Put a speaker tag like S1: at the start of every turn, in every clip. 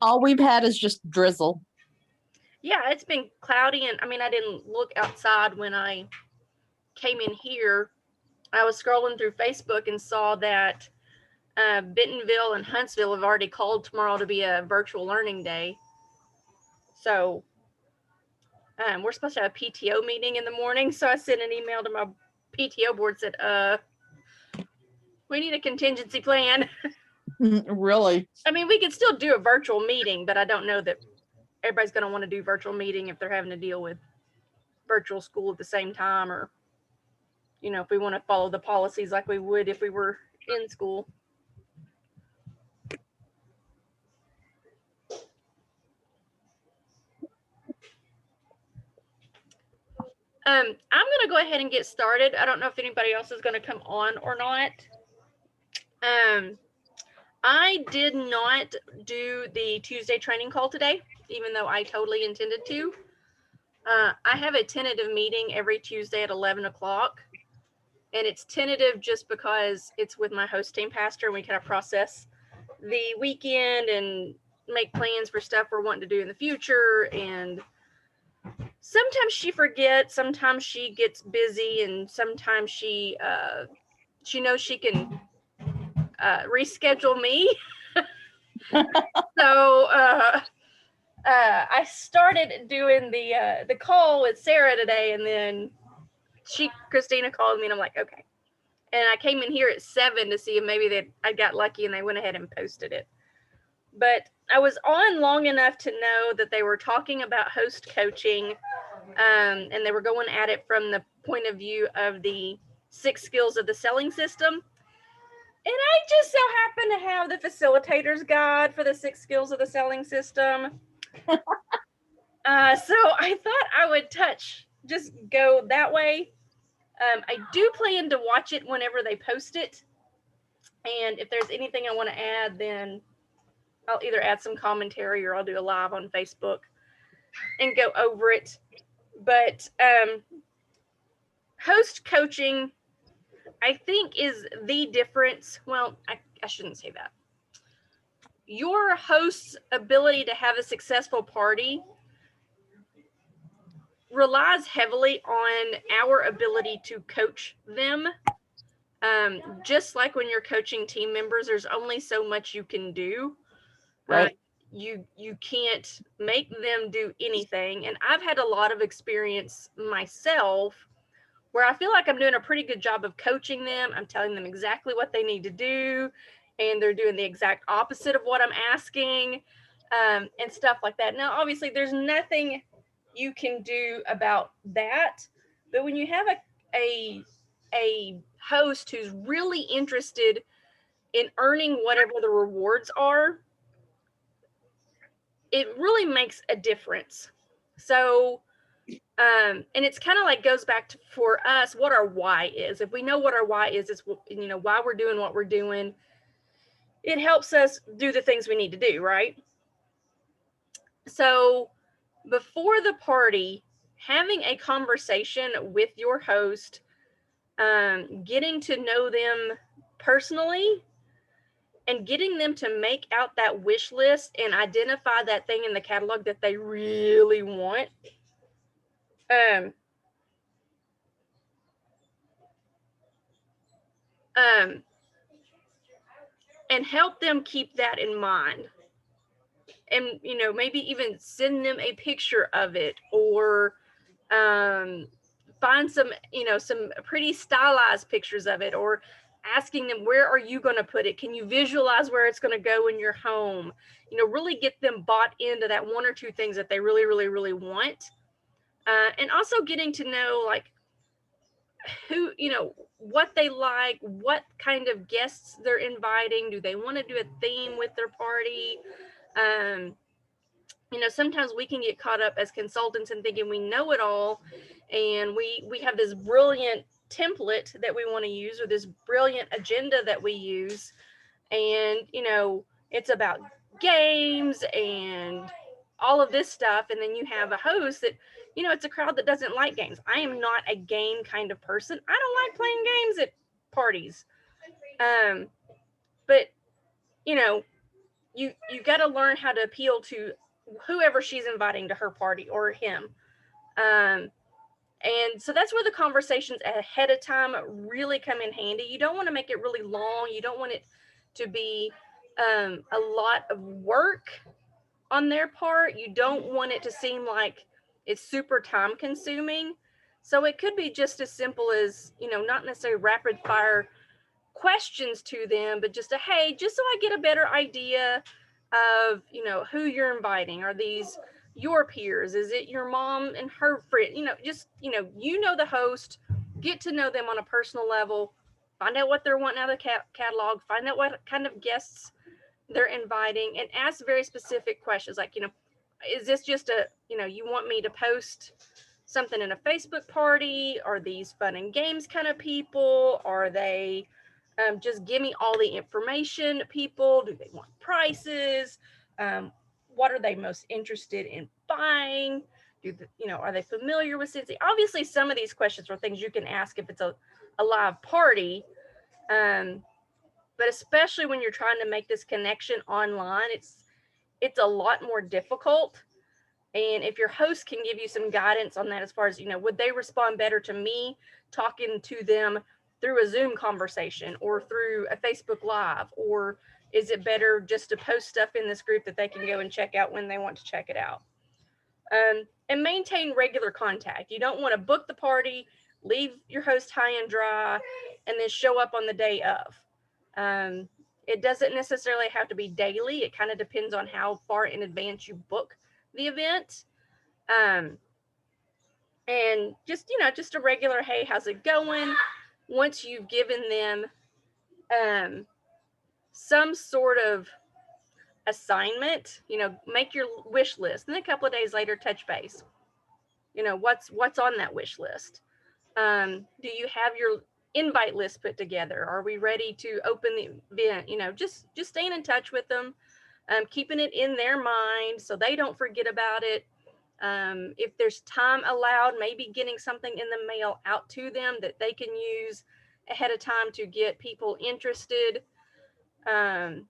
S1: All we've had is just drizzle.
S2: Yeah, it's been cloudy, and I mean, I didn't look outside when I came in here. I was scrolling through Facebook and saw that Bentonville and Huntsville have already called tomorrow to be a virtual learning day. So we're supposed to have a PTO meeting in the morning. So I sent an email to my PTO board, said, we need a contingency plan.
S1: Really?
S2: I mean, we could still do a virtual meeting, but I don't know that everybody's going to want to do virtual meeting if they're having to deal with virtual school at the same time, or, you know, if we want to follow the policies like we would if we were in school. I'm going to go ahead and get started. I don't know if anybody else is going to come on or not. I did not do the Tuesday training call today, even though I totally intended to. I have a tentative meeting every Tuesday at 11 o'clock. And it's tentative just because it's with my host team pastor, and we kind of process the weekend and make plans for stuff we're wanting to do in the future. And sometimes she forgets, sometimes she gets busy, and sometimes she knows she can reschedule me. So I started doing the call with Sarah today, and then Christina called me, and I'm like, okay. And I came in here at 7 to see if maybe I got lucky and they went ahead and posted it. But I was on long enough to know that they were talking about host coaching, and they were going at it from the point of view of the 6 skills of the selling system. And I just so happen to have the facilitator's guide for the 6 skills of the selling system. So I thought I would just go that way. I do plan to watch it whenever they post it. And if there's anything I want to add, then I'll either add some commentary or I'll do a live on Facebook and go over it. But host coaching, I think, is the difference. Well, I shouldn't say that. Your host's ability to have a successful party relies heavily on our ability to coach them. Just like when you're coaching team members, there's only so much you can do.
S1: Right.
S2: You can't make them do anything. And I've had a lot of experience myself where I feel like I'm doing a pretty good job of coaching them. I'm telling them exactly what they need to do, and they're doing the exact opposite of what I'm asking, and stuff like that. Now, obviously, there's nothing you can do about that. But when you have a host who's really interested in earning whatever the rewards are, it really makes a difference. So, and it's kind of like goes back to, for us, what our why is. If we know what our why is, it's, you know, why we're doing what we're doing, it helps us do the things we need to do, right? So before the party, having a conversation with your host, getting to know them personally, and getting them to make out that wish list and identify that thing in the catalog that they really want. And help them keep that in mind. And, you know, maybe even send them a picture of it, or find some, you know, some pretty stylized pictures of it, or asking them, where are you going to put it? Can you visualize where it's going to go in your home? You know, really get them bought into that 1 or 2 things that they really, really, really want. And also getting to know, like, who, you know, what they like, what kind of guests they're inviting. Do they want to do a theme with their party? You know, sometimes we can get caught up as consultants and thinking we know it all, and we have this brilliant template that we want to use, or this brilliant agenda that we use, and, you know, it's about games and all of this stuff. And then you have a host that, you know, it's a crowd that doesn't like games. I am not a game kind of person. I don't like playing games at parties. But, you know, you got to learn how to appeal to whoever she's inviting to her party or him. And so that's where the conversations ahead of time really come in handy. You don't want to make it really long. You don't want it to be a lot of work on their part. You don't want it to seem like it's super time consuming. So it could be just as simple as, not necessarily rapid fire questions to them, but just hey, just so I get a better idea of, who you're inviting. Are these your peers? Is it your mom and her friend? Just, the host, get to know them on a personal level, find out what they're wanting out of the catalog, find out what kind of guests they're inviting, and ask very specific questions like, is this just you want me to post something in a Facebook party? Are these fun and games kind of people? Are they just give me all the information people? Do they want prices? What are they most interested in buying? Are they familiar with Cincy? Obviously, some of these questions are things you can ask if it's a live party. But especially when you're trying to make this connection online, it's a lot more difficult. And if your host can give you some guidance on that, as far as, would they respond better to me talking to them through a Zoom conversation or through a Facebook Live? Or is it better just to post stuff in this group that they can go and check out when they want to check it out? And maintain regular contact. You don't want to book the party, leave your host high and dry, and then show up on the day of. It doesn't necessarily have to be daily. It kind of depends on how far in advance you book the event. And just a regular, hey, how's it going? Once you've given them some sort of assignment, make your wish list. And then a couple of days later, touch base. What's on that wish list? Do you have your invite list put together? Are we ready to open the event? Just staying in touch with them, keeping it in their mind so they don't forget about it. If there's time allowed, maybe getting something in the mail out to them that they can use ahead of time to get people interested. And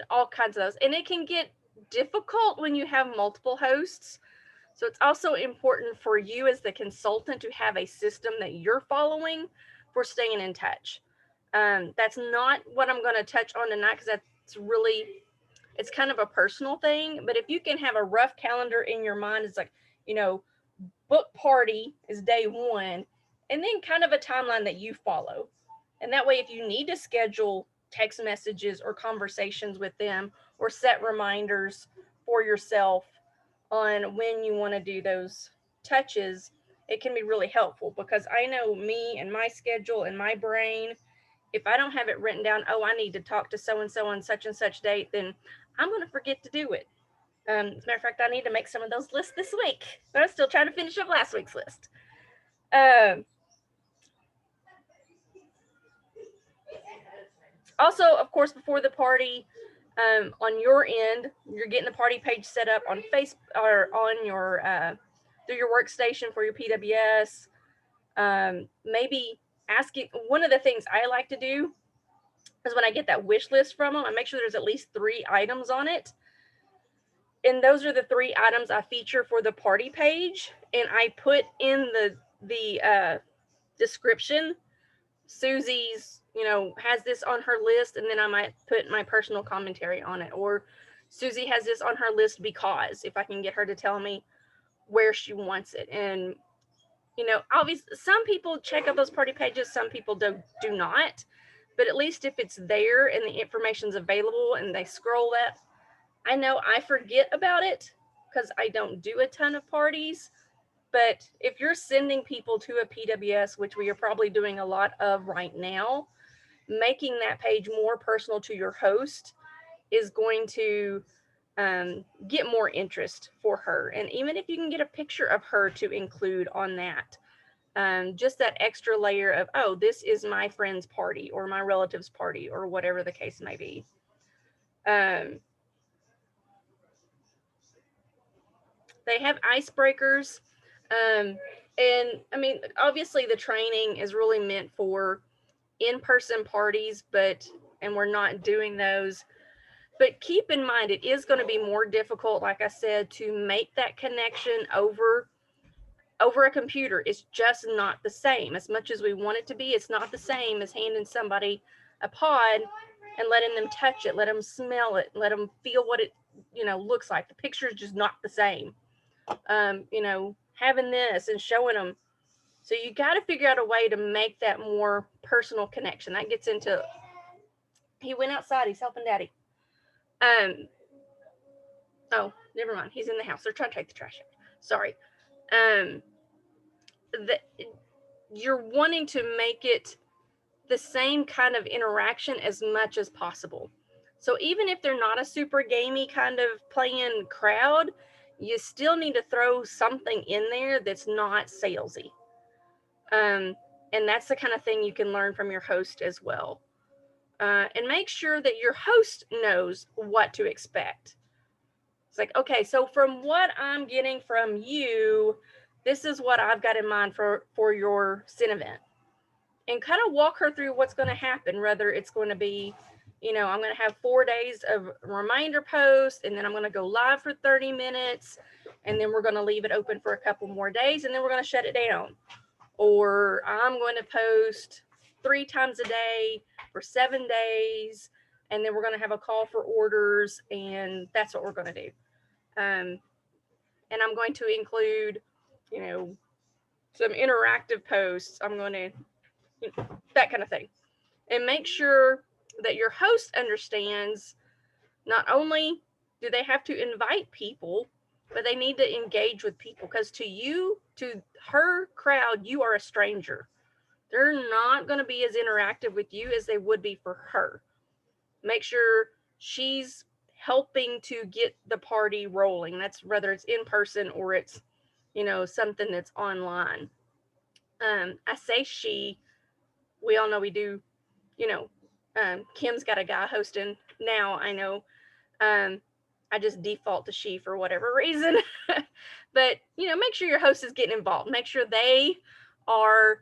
S2: all kinds of those. And it can get difficult when you have multiple hosts. So it's also important for you as the consultant to have a system that you're following for staying in touch. That's not what I'm going to touch on tonight, because it's kind of a personal thing. But if you can have a rough calendar in your mind, it's like, book party is day one, and then kind of a timeline that you follow. And that way, if you need to schedule text messages or conversations with them, or set reminders for yourself on when you want to do those touches, it can be really helpful. Because I know me and my schedule and my brain, if I don't have it written down, oh, I need to talk to so-and-so on such and such date, then I'm going to forget to do it. As a matter of fact, I need to make some of those lists this week, but I'm still trying to finish up last week's list. Also, of course, before the party, on your end, you're getting the party page set up on Facebook or on your through your workstation for your PWS. Maybe asking, one of the things I like to do is when I get that wish list from them, I make sure there's at least 3 items on it. And those are the 3 items I feature for the party page. And I put in the description, Susie's, has this on her list, and then I might put my personal commentary on it. Or Susie has this on her list because, if I can get her to tell me where she wants it. And, obviously some people check out those party pages, some people do not. But at least if it's there and the information's available and they scroll that, I know I forget about it because I don't do a ton of parties. But if you're sending people to a PWS, which we are probably doing a lot of right now, making that page more personal to your host is going to get more interest for her. And even if you can get a picture of her to include on that, just that extra layer of, oh, this is my friend's party or my relative's party or whatever the case may be. They have icebreakers. And I mean, obviously the training is really meant for in-person parties, but and we're not doing those. But keep in mind, it is going to be more difficult, like I said, to make that connection over a computer. It's just not the same. As much as we want it to be, it's not the same as handing somebody a pod and letting them touch it, let them smell it, let them feel what it, looks like. The picture is just not the same. Having this and showing them. So you got to figure out a way to make that more personal connection. That gets into, he went outside, he's helping daddy. Oh, never mind. He's in the house. They're trying to take the trash out. Sorry. That you're wanting to make it the same kind of interaction as much as possible. So even if they're not a super gamey kind of playing crowd, you still need to throw something in there that's not salesy. And that's the kind of thing you can learn from your host as well. And make sure that your host knows what to expect. It's like, okay, so from what I'm getting from you, this is what I've got in mind for your Sin event. And kind of walk her through what's going to happen, whether it's going to be, I'm going to have 4 days of reminder posts, and then I'm going to go live for 30 minutes, and then we're going to leave it open for a couple more days, and then we're going to shut it down. Or I'm going to post 3 times a day for 7 days, and then we're going to have a call for orders, and that's what we're going to do. And I'm going to include, some interactive posts. I'm going to, that kind of thing. And make sure that your host understands not only do they have to invite people, but they need to engage with people, because to her crowd, you are a stranger. They're not going to be as interactive with you as they would be for her. Make sure she's helping to get the party rolling. That's whether it's in person or it's, something that's online. I say she, we all know we do, Kim's got a guy hosting now, I know. I just default to she for whatever reason. But, make sure your host is getting involved. Make sure they are,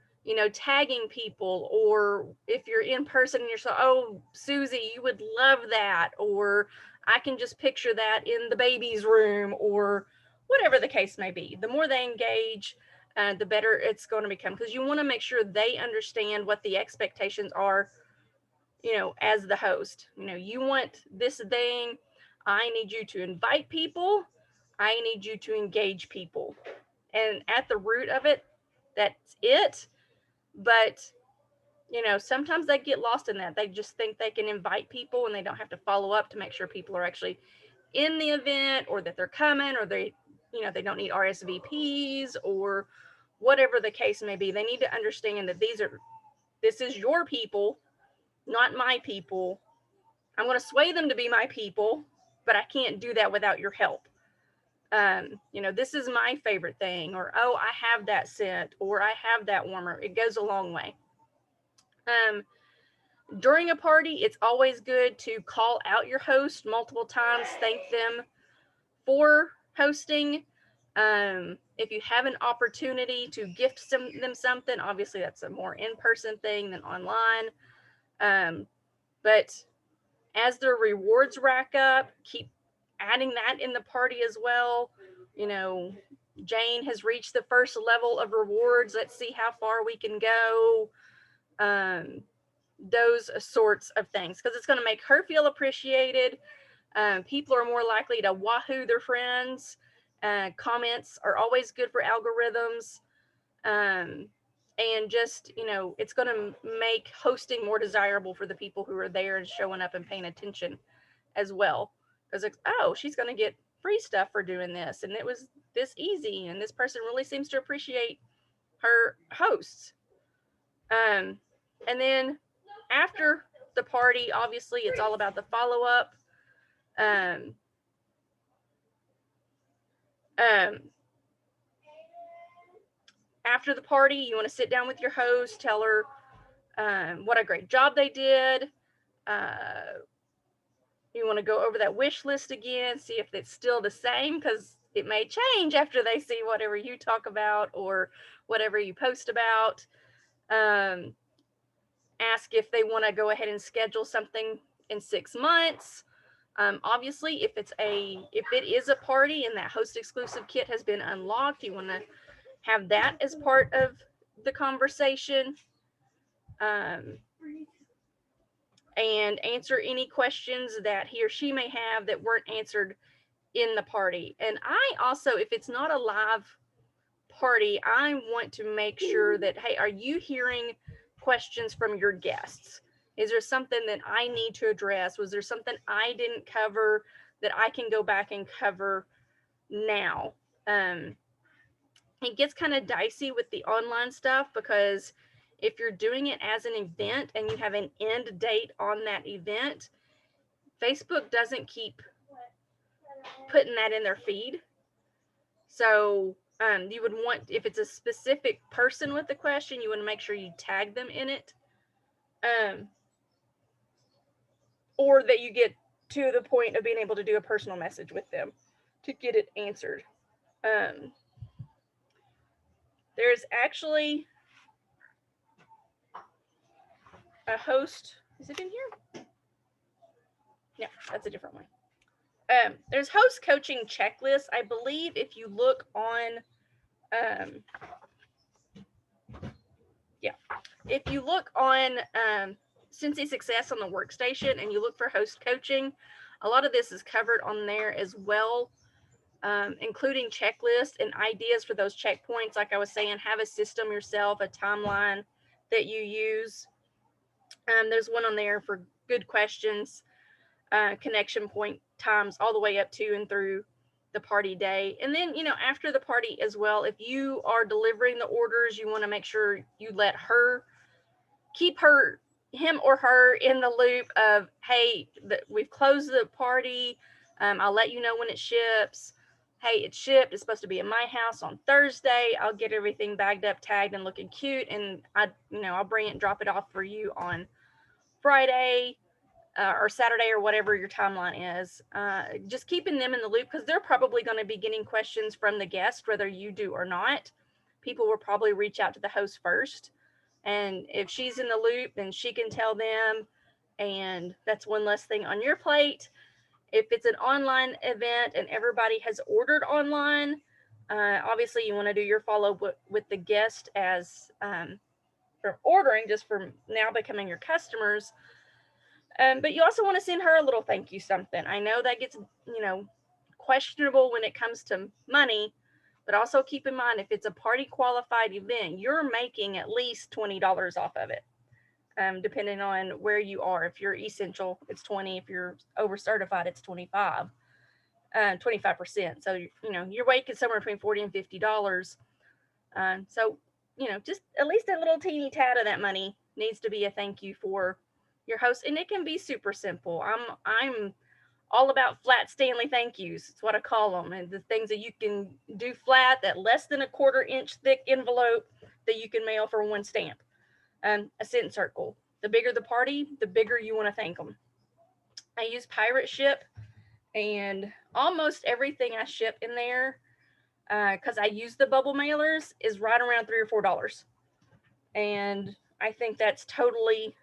S2: tagging people, or if you're in person and you're so, oh, Susie, you would love that. Or I can just picture that in the baby's room, or whatever the case may be. The more they engage, the better it's going to become, because you want to make sure they understand what the expectations are, as the host. You want this thing. I need you to invite people. I need you to engage people. And at the root of it, that's it. But, sometimes they get lost in that. They just think they can invite people and they don't have to follow up to make sure people are actually in the event, or that they're coming, or they don't need RSVPs, or whatever the case may be. They need to understand that this is your people, not my people. I'm going to sway them to be my people, but I can't do that without your help. This is my favorite thing, or, oh, I have that scent, or I have that warmer. It goes a long way. During a party, it's always good to call out your host multiple times, thank them for hosting. If you have an opportunity to gift them something, obviously that's a more in-person thing than online. But as their rewards rack up, keep adding that in the party as well. Jane has reached the first level of rewards. Let's see how far we can go. Those sorts of things, because it's going to make her feel appreciated. People are more likely to wahoo their friends. Comments are always good for algorithms. And just, it's going to make hosting more desirable for the people who are there and showing up and paying attention as well. Because it's, oh, she's going to get free stuff for doing this, and it was this easy, and this person really seems to appreciate her hosts. And then after the party, obviously, it's all about the follow-up. After the party, you want to sit down with your host, tell her what a great job they did. You want to go over that wish list again, see if it's still the same, because it may change after they see whatever you talk about or whatever you post about. ask if they want to go ahead and schedule something in 6 months. Obviously, if it is a party and that host exclusive kit has been unlocked, you want to have that as part of the conversation. And answer any questions that he or she may have that weren't answered in the party. And I also, if it's not a live party, I want to make sure that, hey, are you hearing questions from your guests? Is there something that I need to address? Was there something I didn't cover that I can go back and cover now? It gets kind of dicey with the online stuff, because if you're doing it as an event and you have an end date on that event, Facebook doesn't keep putting that in their feed. So you would want, if it's a specific person with the question, you want to make sure you tag them in it. Or that you get to the point of being able to do a personal message with them to get it answered. There's actually a host. Is it in here? No, that's a different one. There's host coaching checklists. I believe if you look on, if you look on Cincy Success on the workstation and you look for host coaching, a lot of this is covered on there as well, including checklists and ideas for those checkpoints. Like I was saying, have a system yourself, a timeline that you use. There's one on there for good questions, connection point times all the way up to and through the party day. And then, after the party as well, if you are delivering the orders, you want to make sure you let her keep him or her in the loop of, hey, we've closed the party. I'll let you know when it ships. Hey, it's shipped. It's supposed to be in my house on Thursday. I'll get everything bagged up, tagged, and looking cute. And I'll bring it and drop it off for you on Friday or Saturday or whatever your timeline is. Just keeping them in the loop, because they're probably going to be getting questions from the guest, whether you do or not. People will probably reach out to the host first. And if she's in the loop, then she can tell them, and that's one less thing on your plate. If it's an online event and everybody has ordered online, obviously you want to do your follow with the guest as from ordering, just from now becoming your customers. But you also want to send her a little thank you something. I know that gets, questionable when it comes to money, but also keep in mind, if it's a party qualified event, you're making at least $20 off of it, depending on where you are. If you're essential, it's 20. If you're over certified, it's 25%. So, you're making somewhere between $40 and $50. So, just at least a little teeny tad of that money needs to be a thank you for your host. And it can be super simple. I'm all about flat Stanley thank yous. It's what I call them. And the things that you can do flat, that less than a 1/4 inch thick envelope that you can mail for one stamp. A sent circle. The bigger the party, the bigger you want to thank them. I use Pirate Ship, and almost everything I ship in there, because I use the bubble mailers, is right around $3 or $4. And I think that's totally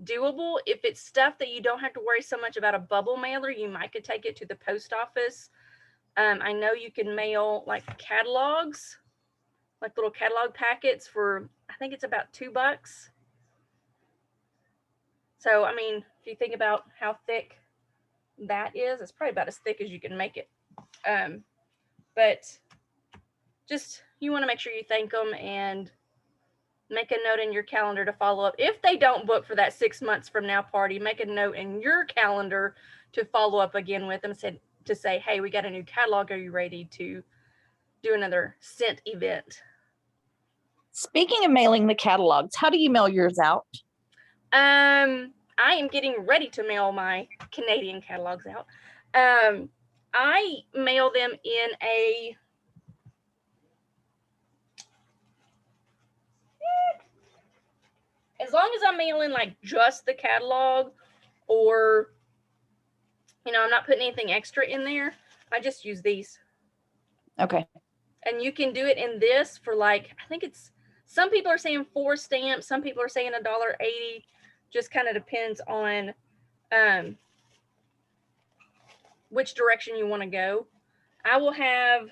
S2: doable. If it's stuff that you don't have to worry so much about a bubble mailer, you might could take it to the post office. I know you can mail like catalogs, like little catalog packets for, I think it's about $2. So, I mean, if you think about how thick that is, it's probably about as thick as you can make it. But just, you want to make sure you thank them and make a note in your calendar to follow up. If they don't book for that 6 months from now party, make a note in your calendar to follow up again with them, to say, hey, we got a new catalog. Are you ready to do another scent event?
S1: Speaking of mailing the catalogs, how do you mail yours out?
S2: I am getting ready to mail my Canadian catalogs out. I mail them in a, as long as I'm mailing like just the catalog, or, I'm not putting anything extra in there, I just use these.
S1: Okay.
S2: And you can do it in this for like, I think it's Some people are saying 4 stamps. Some people are saying $1.80. Just kind of depends on which direction you want to go. I will have,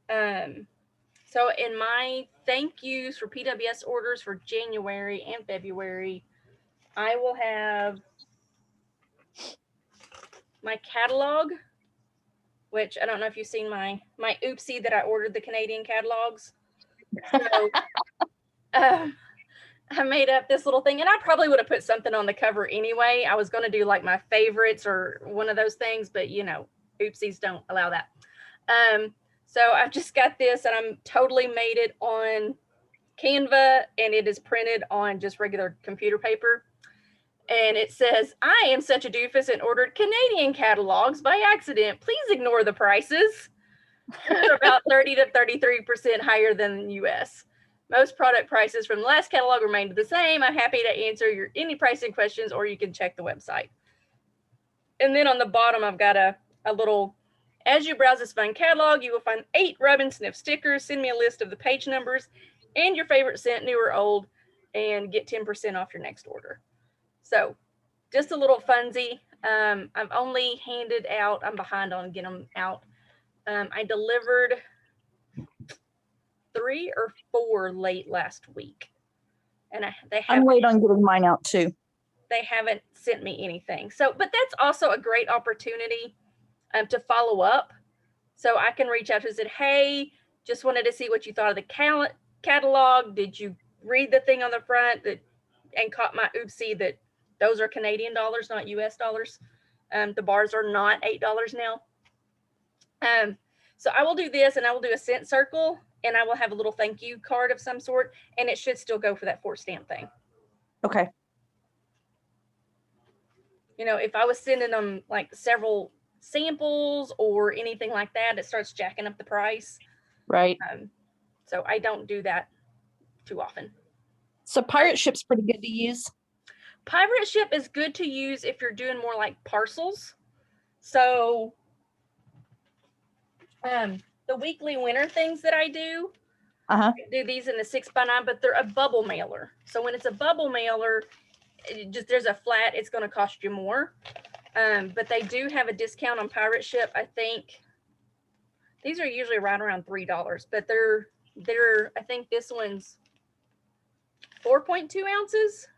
S2: so in my thank yous for PWS orders for January and February, I will have my catalog, which I don't know if you've seen my oopsie that I ordered the Canadian catalogs. So I made up this little thing, and I probably would have put something on the cover anyway. I was going to do like my favorites or one of those things, but you know, oopsies don't allow that. So I've just got this, and I'm totally made it on Canva, and it is printed on just regular computer paper. And it says, "I am such a doofus and ordered Canadian catalogs by accident. Please ignore the prices. They're about 30 to 33% higher than the US. Most product prices from the last catalog remained the same. I'm happy to answer any pricing questions, or you can check the website." And then on the bottom, I've got a little, "As you browse this fun catalog, you will find 8 rub and sniff stickers. Send me a list of the page numbers and your favorite scent, new or old, and get 10% off your next order." So just a little funsy. I've only handed out, I'm behind on getting them out. I delivered 3 or 4 late last week, and
S1: I'm late on getting mine out too.
S2: They haven't sent me anything. So, but that's also a great opportunity to follow up. So I can reach out to say, "Hey, just wanted to see what you thought of the catalog. Did you read the thing on the front and caught my oopsie that those are Canadian dollars, not US dollars. The bars are not $8 now." So I will do this, and I will do a scent circle, and I will have a little thank you card of some sort, and it should still go for that 4 stamp thing.
S1: Okay.
S2: You know, if I was sending them like several samples or anything like that, it starts jacking up the price.
S1: Right.
S2: So I don't do that too often.
S1: So Pirate Ship's pretty good to use.
S2: Pirate Ship is good to use if you're doing more like parcels. So the weekly winter things that I do, I do these in the 6x9, but they're a bubble mailer. So when it's a bubble mailer, there's a flat, it's going to cost you more. But they do have a discount on Pirate Ship. I think these are usually right around $3, but they're I think this one's 4.2 ounces,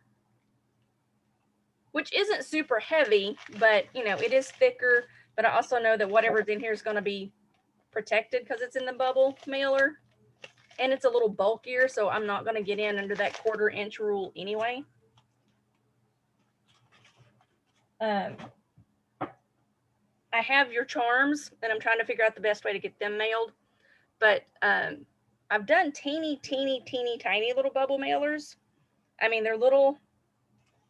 S2: which isn't super heavy, but you know, it is thicker. But I also know that whatever's in here is going to be protected because it's in the bubble mailer, and it's a little bulkier, so I'm not going to get in under that 1/4 inch rule anyway. I have your charms, and I'm trying to figure out the best way to get them mailed. But I've done teeny tiny little bubble mailers. I mean, they're little.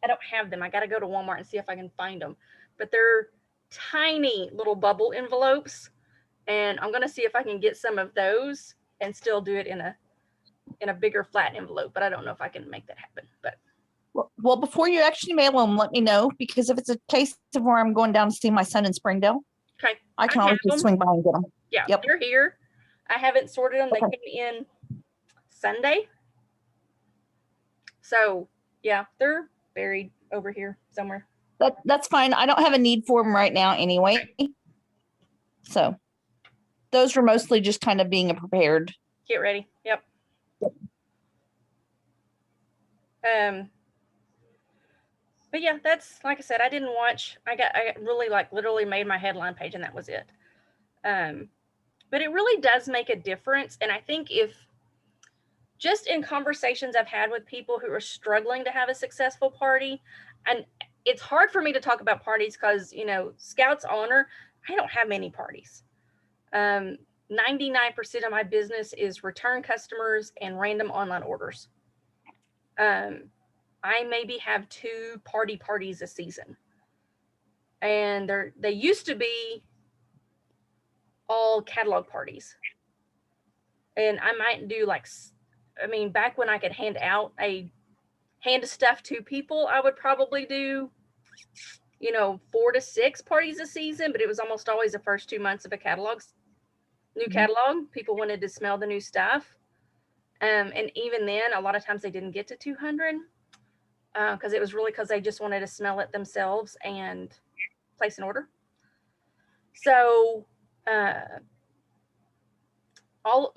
S2: I don't have them. I got to go to Walmart and see if I can find them. But they're tiny little bubble envelopes, and I'm going to see if I can get some of those and still do it in a bigger flat envelope. But I don't know if I can make that happen. But
S1: well, before you actually mail them, let me know, because if it's a case of where I'm going down to see my son in Springdale,
S2: okay,
S1: I can always just swing by and get them.
S2: Yeah,
S1: yep.
S2: They're here. I haven't sorted them. They came in Sunday. So yeah, they're buried over here somewhere.
S1: That's fine. I don't have a need for them right now anyway. So those were mostly just kind of being prepared.
S2: Get ready. Yep. But yeah, that's, like I said, I didn't watch. I got really like literally made my headline page, and that was it. But it really does make a difference. And I think if just in conversations I've had with people who are struggling to have a successful party, and it's hard for me to talk about parties because, you know, Scouts Honor, I don't have many parties. 99% of my business is return customers and random online orders. I maybe have 2 parties a season, and they used to be all catalog parties. And I might do like, I mean, back when I could hand stuff to people, I would probably do, you know, 4 to 6 parties a season, but it was almost always the first 2 months of a new catalog. People wanted to smell the new stuff. And even then, a lot of times they didn't get to 200 because it was really because they just wanted to smell it themselves and place an order. So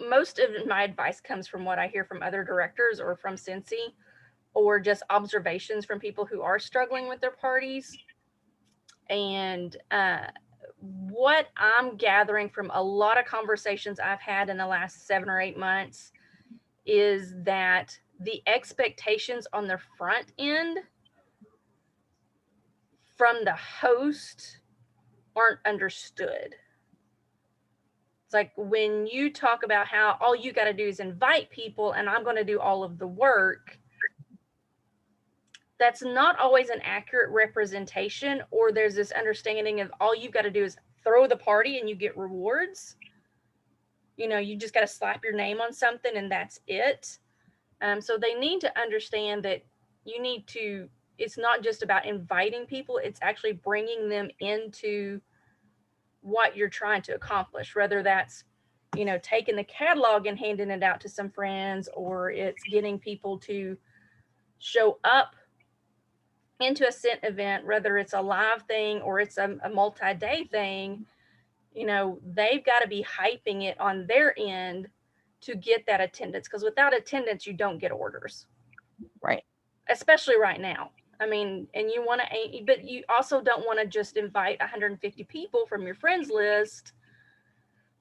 S2: most of my advice comes from what I hear from other directors or from Cincy, or just observations from people who are struggling with their parties. And what I'm gathering from a lot of conversations I've had in the last 7 or 8 months is that the expectations on the front end from the host aren't understood. It's like when you talk about how all you got to do is invite people and I'm going to do all of the work, that's not always an accurate representation, or there's this understanding of all you've got to do is throw the party and you get rewards. You know, you just got to slap your name on something and that's it. So they need to understand that you need to, it's not just about inviting people, it's actually bringing them into what you're trying to accomplish, whether that's, you know, taking the catalog and handing it out to some friends, or it's getting people to show up into a scent event, whether it's a live thing or it's a multi-day thing. You know, they've got to be hyping it on their end to get that attendance, because without attendance, you don't get orders.
S1: Right.
S2: Especially right now. I mean, and you want to, but you also don't want to just invite 150 people from your friends list,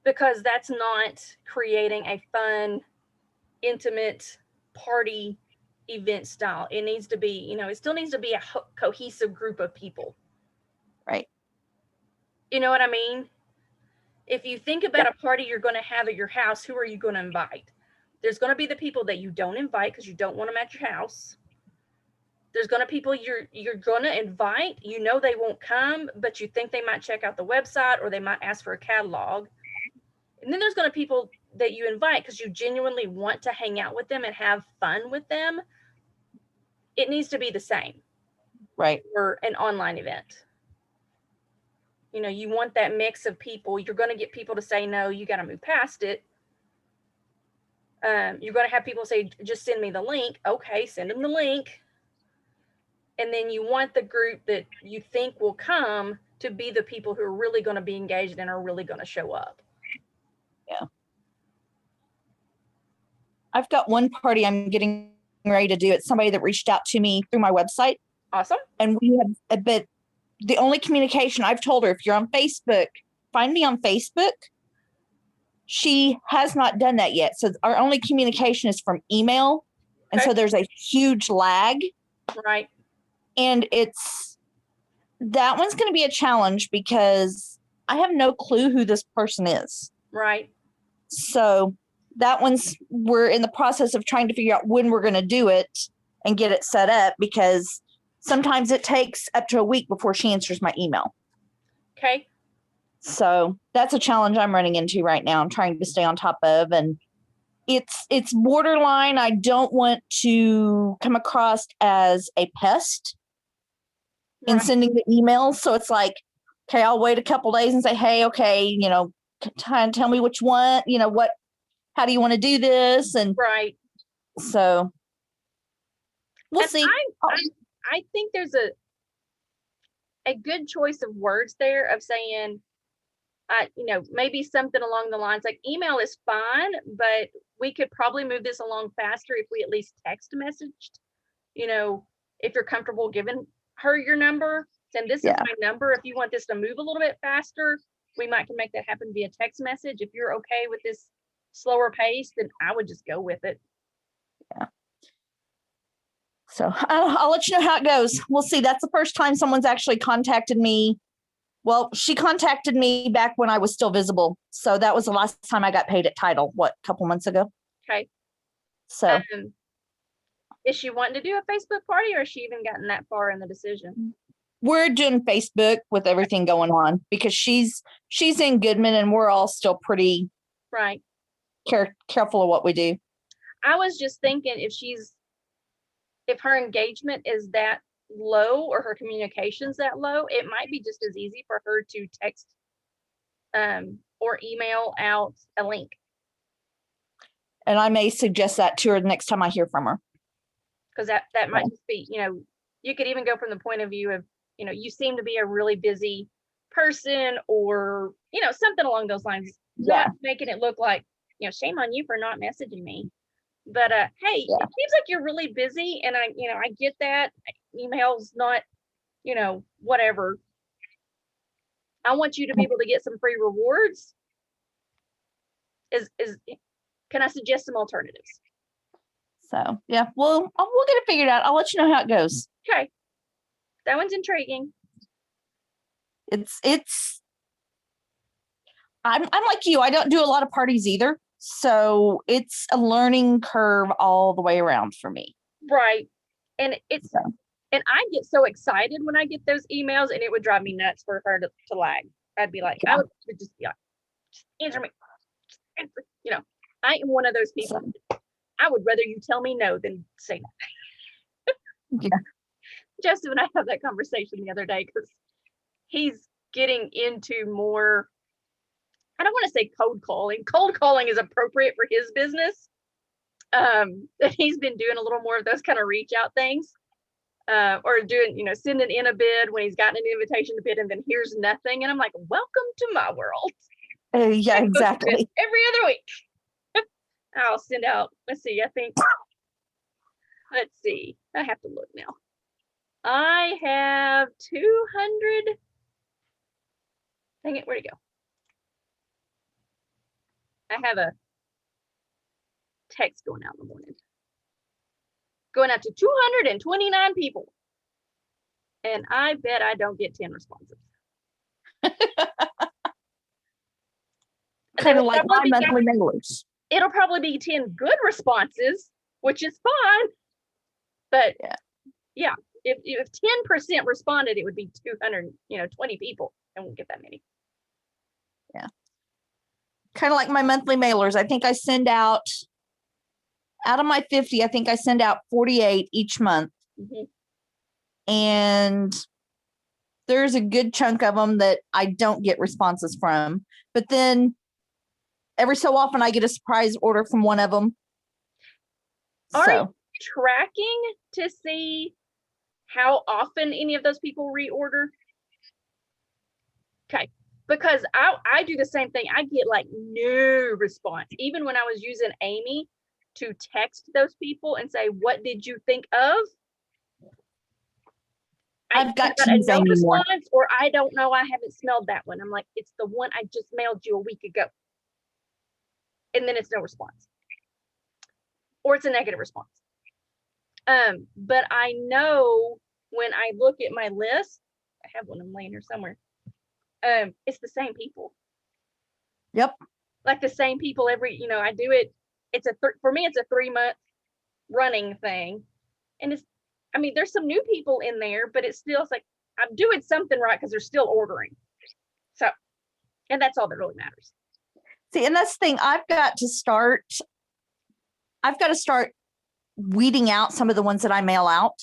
S2: because that's not creating a fun, intimate party event style. It needs to be, you know, it still needs to be a cohesive group of people.
S1: Right.
S2: You know what I mean? If you think about a party you're going to have at your house, who are you going to invite? There's going to be the people that you don't invite because you don't want them at your house. There's going to be people you're going to invite, you know they won't come, but you think they might check out the website or they might ask for a catalog. And then there's going to be people that you invite because you genuinely want to hang out with them and have fun with them. It needs to be the same.
S1: Right.
S2: For an online event. You know, you want that mix of people. You're going to get people to say no, you got to move past it. You're going to have people say, just send me the link. Okay, send them the link. And then you want the group that you think will come to be the people who are really going to be engaged and are really going to show up.
S1: Yeah. I've got one party I'm getting ready to do. It's somebody that reached out to me through my website.
S2: Awesome.
S1: And we have, but the only communication I've told her, if you're on Facebook, find me on Facebook. She has not done that yet. So our only communication is from email. And so there's a huge lag.
S2: Right.
S1: And that one's going to be a challenge because I have no clue who this person is.
S2: Right.
S1: So we're in the process of trying to figure out when we're going to do it and get it set up, because sometimes it takes up to a week before she answers my email.
S2: Okay.
S1: So that's a challenge I'm running into right now. I'm trying to stay on top of, and it's borderline. I don't want to come across as a pest in sending the emails. So it's like, okay, I'll wait a couple days and say, hey, okay, you know, tell me which one, you know, how do you want to do this? And
S2: right.
S1: So we'll see.
S2: I think there's a good choice of words there of saying, you know, maybe something along the lines like email is fine, but we could probably move this along faster if we at least text messaged. You know, if you're comfortable giving her your number, send this is my number. If you want this to move a little bit faster, we might can make that happen via text message. If you're okay with this slower pace, then I would just go with it.
S1: Yeah. So I'll let you know how it goes. We'll see. That's the first time someone's actually contacted me. Well, she contacted me back when I was still visible. So that was the last time I got paid at Title, a couple months ago.
S2: Okay.
S1: So
S2: is she wanting to do a Facebook party, or has she even gotten that far in the decision?
S1: We're doing Facebook with everything going on because she's in Goodman and we're all still pretty
S2: right
S1: careful of what we do.
S2: I was just thinking if her engagement is that low or her communication's that low, it might be just as easy for her to text or email out a link.
S1: And I may suggest that to her the next time I hear from her.
S2: Because that might just be, you could even go from the point of view of, you seem to be a really busy person, or, something along those lines.
S1: Yeah.
S2: Not making it look like, shame on you for not messaging me. But hey, it seems like you're really busy, and I get that. Email's not, whatever. I want you to be able to get some free rewards. Can I suggest some alternatives?
S1: So yeah, we'll get it figured out. I'll let you know how it goes.
S2: Okay, that one's intriguing.
S1: I'm like you. I don't do a lot of parties either, so it's a learning curve all the way around for me.
S2: Right, and and I get so excited when I get those emails, and it would drive me nuts for her to lag. I'd be like, I would just be like, just answer me. I am one of those people. I would rather you tell me no than say no.
S1: Yeah.
S2: Justin and I had that conversation the other day because he's getting into more, I don't want to say cold calling. Cold calling is appropriate for his business. That he's been doing a little more of those kind of reach out things. Or doing, sending in a bid when he's gotten an invitation to bid, and then here's nothing. And I'm like, welcome to my world.
S1: Yeah, exactly.
S2: Every other week. I'll send out, let's see, I have to look now. I have 200. Dang it, where'd it go? I have a text going out in the morning. Going out to 229 people. And I bet I don't get 10 responses.
S1: Kind of like my monthly mailers.
S2: It'll probably be 10 good responses, which is fine. But yeah, if 10% responded, it would be 220 people. I won't get that many.
S1: Yeah. Kind of like my monthly mailers. I think I send out of my 50, I think I send out 48 each month. Mm-hmm. And there's a good chunk of them that I don't get responses from. But then every so often I get a surprise order from one of them.
S2: Are you tracking to see how often any of those people reorder? Okay, because I do the same thing. I get like no response. Even when I was using Amy to text those people and say, what did you think of? I've got a no response, or I don't know, I haven't smelled that one. I'm like, it's the one I just mailed you a week ago. And then it's no response. Or it's a negative response. But I know when I look at my list, I have one of them laying here somewhere. It's the same people.
S1: Yep.
S2: Like the same people every, I do it. For me, it's a 3-month running thing. And there's some new people in there, but it's like, I'm doing something right because they're still ordering. So, and that's all that really matters.
S1: See, and that's the thing. I've got to start weeding out some of the ones that I mail out,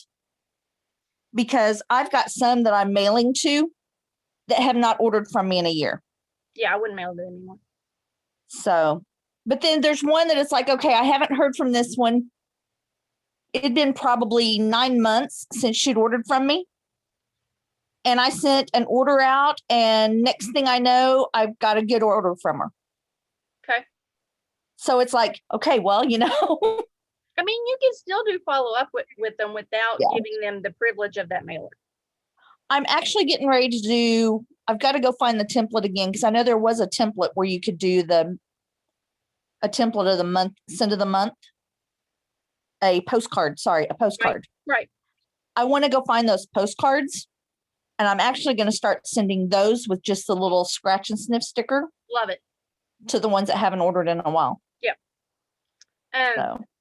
S1: because I've got some that I'm mailing to that have not ordered from me in a year.
S2: Yeah, I wouldn't mail it anymore.
S1: So, but then there's one that it's like, okay, I haven't heard from this one. It had been probably 9 months since she'd ordered from me. And I sent an order out, and next thing I know, I've got a good order from her.
S2: Okay.
S1: So it's like, okay, well,
S2: you can still do follow up with them without giving them the privilege of that mailer.
S1: I'm actually getting ready to do, I've got to go find the template again, because I know there was a template where you could do a template of the month, send of the month, a postcard.
S2: Right.
S1: I want to go find those postcards, and I'm actually going to start sending those with just the little scratch and sniff sticker.
S2: Love it.
S1: To the ones that haven't ordered in a while.
S2: Yep.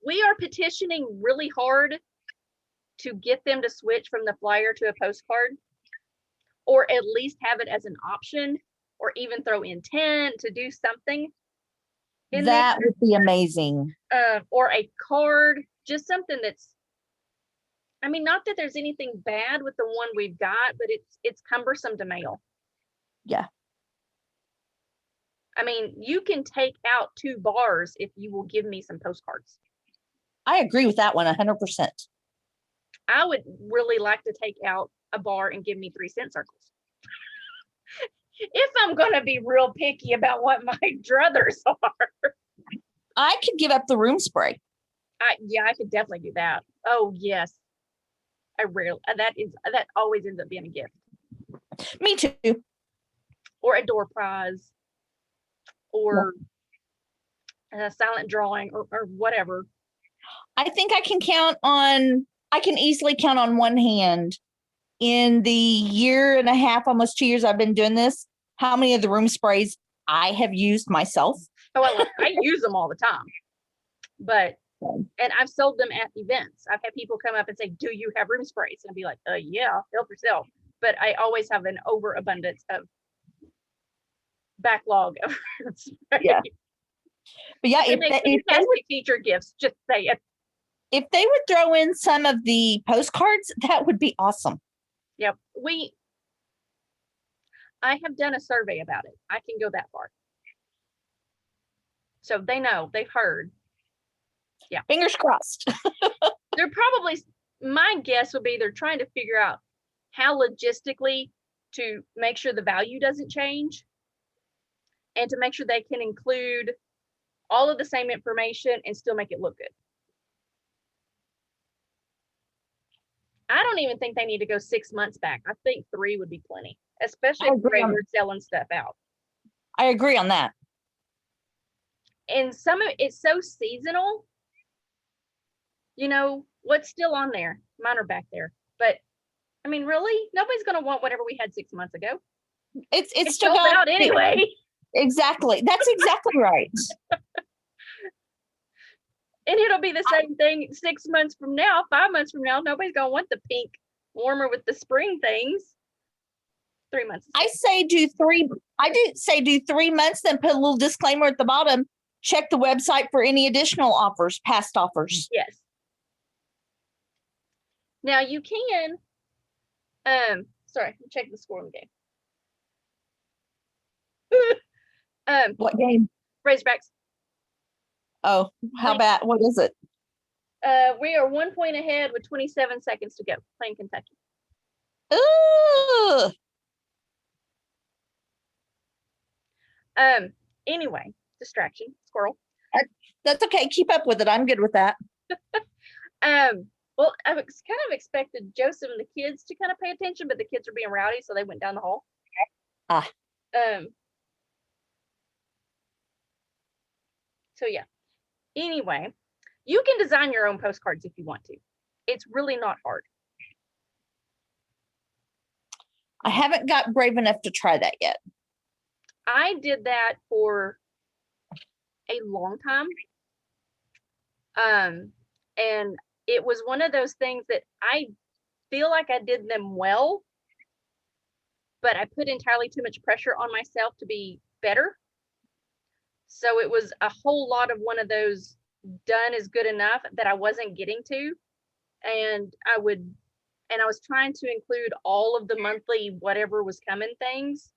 S2: We are petitioning really hard to get them to switch from the flyer to a postcard, or at least have it as an option, or even throw intent to do something.
S1: That would be amazing.
S2: Or a card, just something that's, not that there's anything bad with the one we've got, but it's cumbersome to mail.
S1: Yeah.
S2: I mean, you can take out 2 bars if you will give me some postcards.
S1: I agree with that one 100%.
S2: I would really like to take out a bar and give me 3 cent circles. If I'm going to be real picky about what my druthers are.
S1: I could give up the room spray.
S2: I could definitely do that. Oh, yes. That always ends up being a gift.
S1: Me too.
S2: Or a door prize. Or a silent drawing or whatever.
S1: I think I can easily count on one hand in the year and a half, almost 2 years I've been doing this, how many of the room sprays I have used myself.
S2: Oh, I use them all the time. And I've sold them at events. I've had people come up and say, "Do you have room sprays?" And I'd be like, yeah, help yourself. But I always have an overabundance of backlog of room sprays.
S1: Yeah. But yeah,
S2: if they would teacher gifts, just say it.
S1: If they would throw in some of the postcards, that would be awesome.
S2: Yep. I have done a survey about it. I can go that far. So they know, they've heard. Yeah.
S1: Fingers crossed.
S2: They're probably, my guess would be they're trying to figure out how logistically to make sure the value doesn't change and to make sure they can include all of the same information and still make it look good. I don't even think they need to go 6 months back. I think 3 would be plenty, especially if we're selling stuff out.
S1: I agree on that.
S2: And some of it's so seasonal. You know, what's still on there? Mine are back there. But I mean, really, nobody's going to want whatever we had 6 months ago.
S1: It's still
S2: sold out anyway.
S1: Exactly. That's exactly right.
S2: And it'll be the same thing 6 months from now, 5 months from now. Nobody's going to want the pink warmer with the spring things. 3 months.
S1: I do 3 months, then put a little disclaimer at the bottom. Check the website for any additional offers, past offers.
S2: Yes. Now you can, sorry, check the score in the game.
S1: What game?
S2: Razorbacks.
S1: Oh, how bad? What is it?
S2: We are 1 point ahead with 27 seconds to go, playing Kentucky.
S1: Ooh.
S2: Anyway, distraction, squirrel.
S1: That's okay. Keep up with it. I'm good with that.
S2: Well, I was kind of expected Joseph and the kids to kind of pay attention, but the kids are being rowdy, so they went down the hall. So yeah. Anyway, you can design your own postcards if you want to. It's really not hard.
S1: I haven't got brave enough to try that yet.
S2: I did that for a long time. And it was one of those things that I feel like I did them well, but I put entirely too much pressure on myself to be better. So it was a whole lot of one of those done is good enough that I wasn't getting to. And I was trying to include all of the monthly whatever was coming things.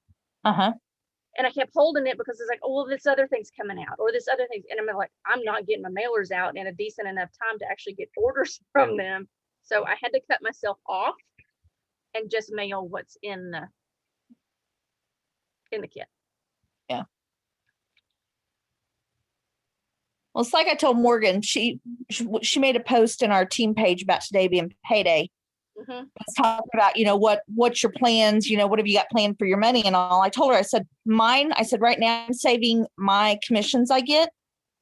S2: And I kept holding it because it's like, oh, well, this other thing's coming out or this other thing. And I'm like, I'm not getting my mailers out in a decent enough time to actually get orders from them. So I had to cut myself off and just mail what's in the kit.
S1: Yeah. Well, it's like I told Morgan, she made a post in our team page about today being payday. Let's talk about, what's your plans, what have you got planned for your money and all. I told her, I said, right now I'm saving my commissions I get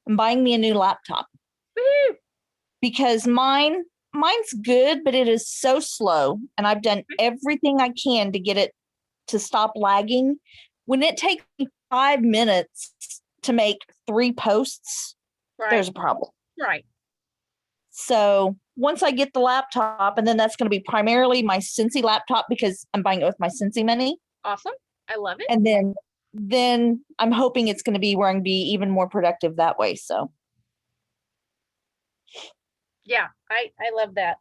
S1: and buying me a new laptop.
S2: Woo-hoo!
S1: Because mine's good, but it is so slow. And I've done everything I can to get it to stop lagging. When it takes me 5 minutes to make 3 posts, there's a problem.
S2: Right.
S1: So once I get the laptop, and then that's going to be primarily my Cincy laptop because I'm buying it with my Cincy money.
S2: Awesome. I love it.
S1: And then I'm hoping it's going to be where I can be even more productive that way. So.
S2: Yeah, I love that.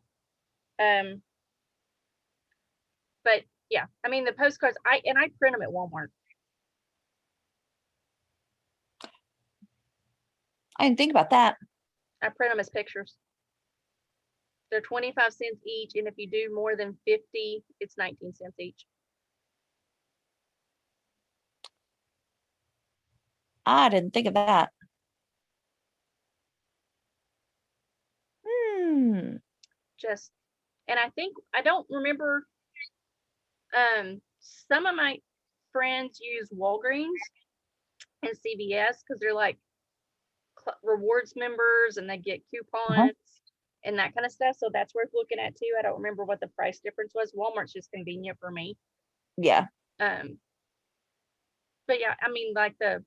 S2: But yeah, I mean, the postcards, I print them at Walmart.
S1: I didn't think about that.
S2: I print them as pictures. They're 25 cents each, and if you do more than 50, it's 19 cents each.
S1: I didn't think of that.
S2: Just, and I don't remember, some of my friends use Walgreens and CVS because they're like rewards members and they get coupons and that kind of stuff. So that's worth looking at too. I don't remember what the price difference was. Walmart's just convenient for me.
S1: Yeah.
S2: But yeah, I mean, like the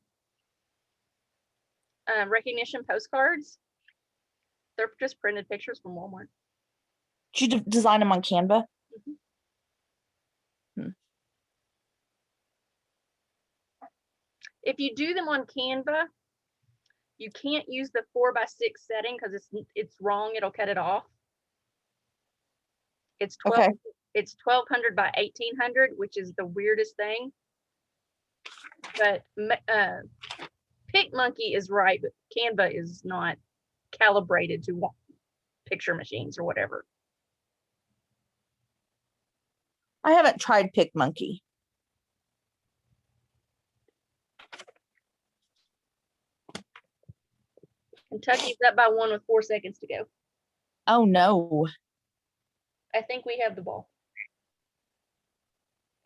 S2: recognition postcards, they're just printed pictures from Walmart.
S1: Did you design them on Canva?
S2: If you do them on Canva, you can't use the 4x6 setting because it's wrong. It'll cut it off. It's 1200 by 1800, which is the weirdest thing. But PicMonkey is right, but Canva is not calibrated to picture machines or whatever.
S1: I haven't tried PicMonkey.
S2: Kentucky's up by 1 with 4 seconds to go.
S1: Oh no.
S2: I think we have the ball.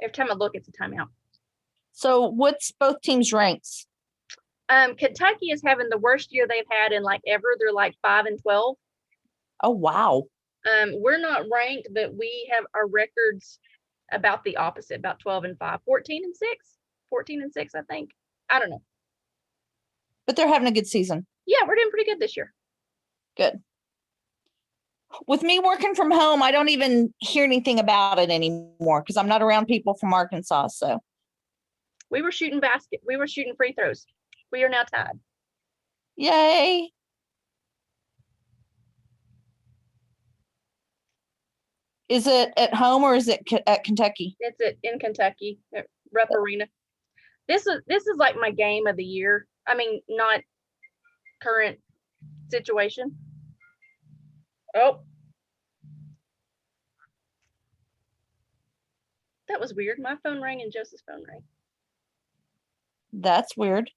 S2: Every time I look, it's a timeout.
S1: So what's both teams' ranks?
S2: Kentucky is having the worst year they've had in like ever. They're like 5-12.
S1: Oh wow.
S2: We're not ranked, but we have our records about the opposite, about 12-5, 14-6, 14-6, I think. I don't know.
S1: But they're having a good season.
S2: Yeah, we're doing pretty good this year.
S1: Good. With me working from home, I don't even hear anything about it anymore because I'm not around people from Arkansas. So
S2: we were shooting free throws. We are now tied.
S1: Yay. Is it at home or is it at Kentucky?
S2: It's in Kentucky at Rupp Arena. This is like my game of the year. I mean, not current situation. Oh, that was weird. My phone rang and Joseph's phone rang.
S1: That's weird.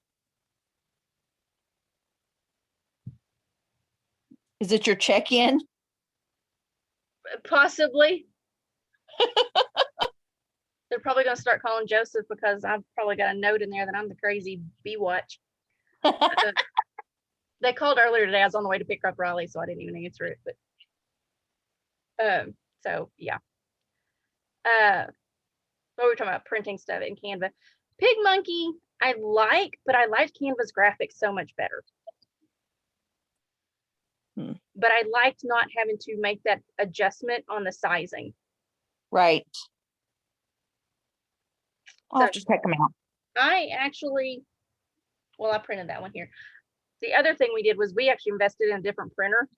S1: Is it your check-in?
S2: Possibly. They're probably going to start calling Joseph because I've probably got a note in there that I'm the crazy bee watch. They called earlier today. I was on the way to pick up Riley, so I didn't even answer it. But so yeah. What were we talking about? Printing stuff in Canva. PicMonkey, I like, but I like Canva's graphics so much better. But I liked not having to make that adjustment on the sizing.
S1: Right. I'll have to check them out.
S2: I printed that one here. The other thing we did was we actually invested in a different printer,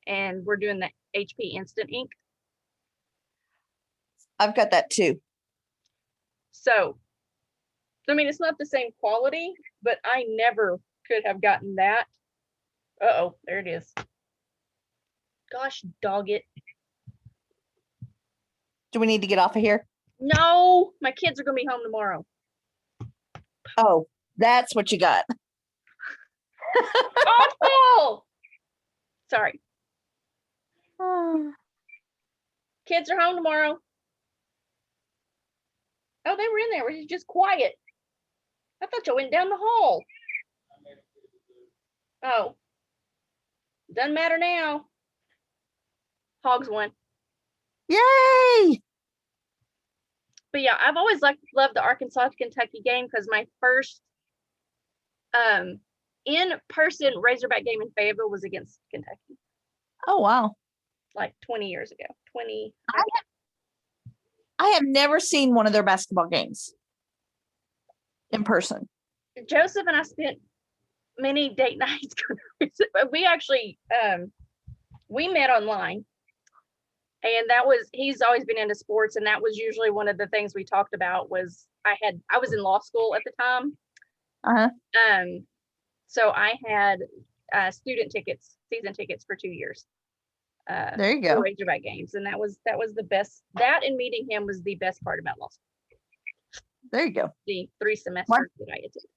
S2: and we're doing the HP Instant Ink.
S1: I've got that too.
S2: So, I mean, it's not the same quality, but I never could have gotten that. Uh-oh, there it is. Gosh, dog it.
S1: Do we need to get off of here?
S2: No, my kids are going to be home tomorrow.
S1: Oh, that's what you got.
S2: Awful. Sorry. Kids are home tomorrow. Oh, they were in there. Were you just quiet? I thought you went down the hall. Oh. Doesn't matter now. Hogs won.
S1: Yay!
S2: But yeah, I've always loved the Arkansas Kentucky game because my first in-person Razorback game in Fayetteville was against Kentucky.
S1: Oh wow.
S2: Like 20 years ago.
S1: I have never seen one of their basketball games in person.
S2: Joseph and I spent many date nights. We actually we met online, and he's always been into sports, and that was usually one of the things we talked about. Was I was in law school at the time.
S1: Uh-huh.
S2: So I had student tickets, season tickets for 2 years.
S1: There you go.
S2: For Razorback games, and that was the best. That and meeting him was the best part about law school.
S1: There you go.
S2: The 3 semesters that I attended.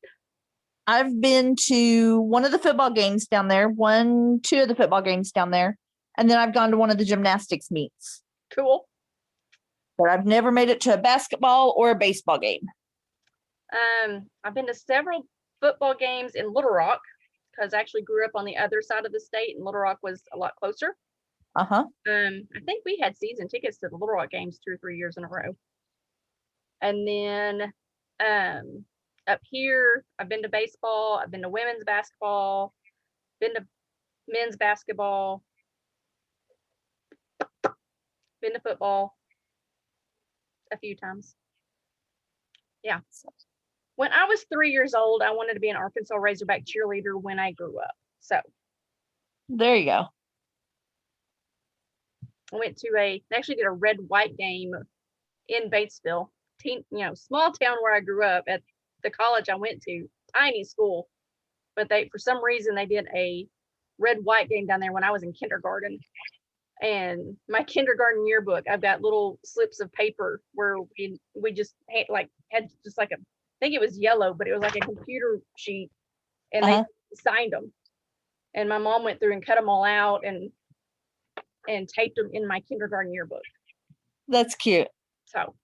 S1: I've been to one of the football games down there, 2 of the football games down there, and then I've gone to one of the gymnastics meets.
S2: Cool.
S1: But I've never made it to a basketball or a baseball game.
S2: I've been to several football games in Little Rock because I actually grew up on the other side of the state, and Little Rock was a lot closer.
S1: Uh-huh.
S2: I think we had season tickets to the Little Rock games 2 or 3 years in a row. And then up here, I've been to baseball, I've been to women's basketball, been to men's basketball, been to football a few times. Yeah. When I was 3 years old, I wanted to be an Arkansas Razorback cheerleader when I grew up. So
S1: there you go.
S2: I went to they actually did a red-white game in Batesville, small town where I grew up at the college I went to, tiny school. But for some reason, they did a red-white game down there when I was in kindergarten. And my kindergarten yearbook, I've got little slips of paper where we just had just like I think it was yellow, but it was like a computer sheet, and they signed them. And my mom went through and cut them all out and taped them in my kindergarten yearbook.
S1: That's cute.
S2: So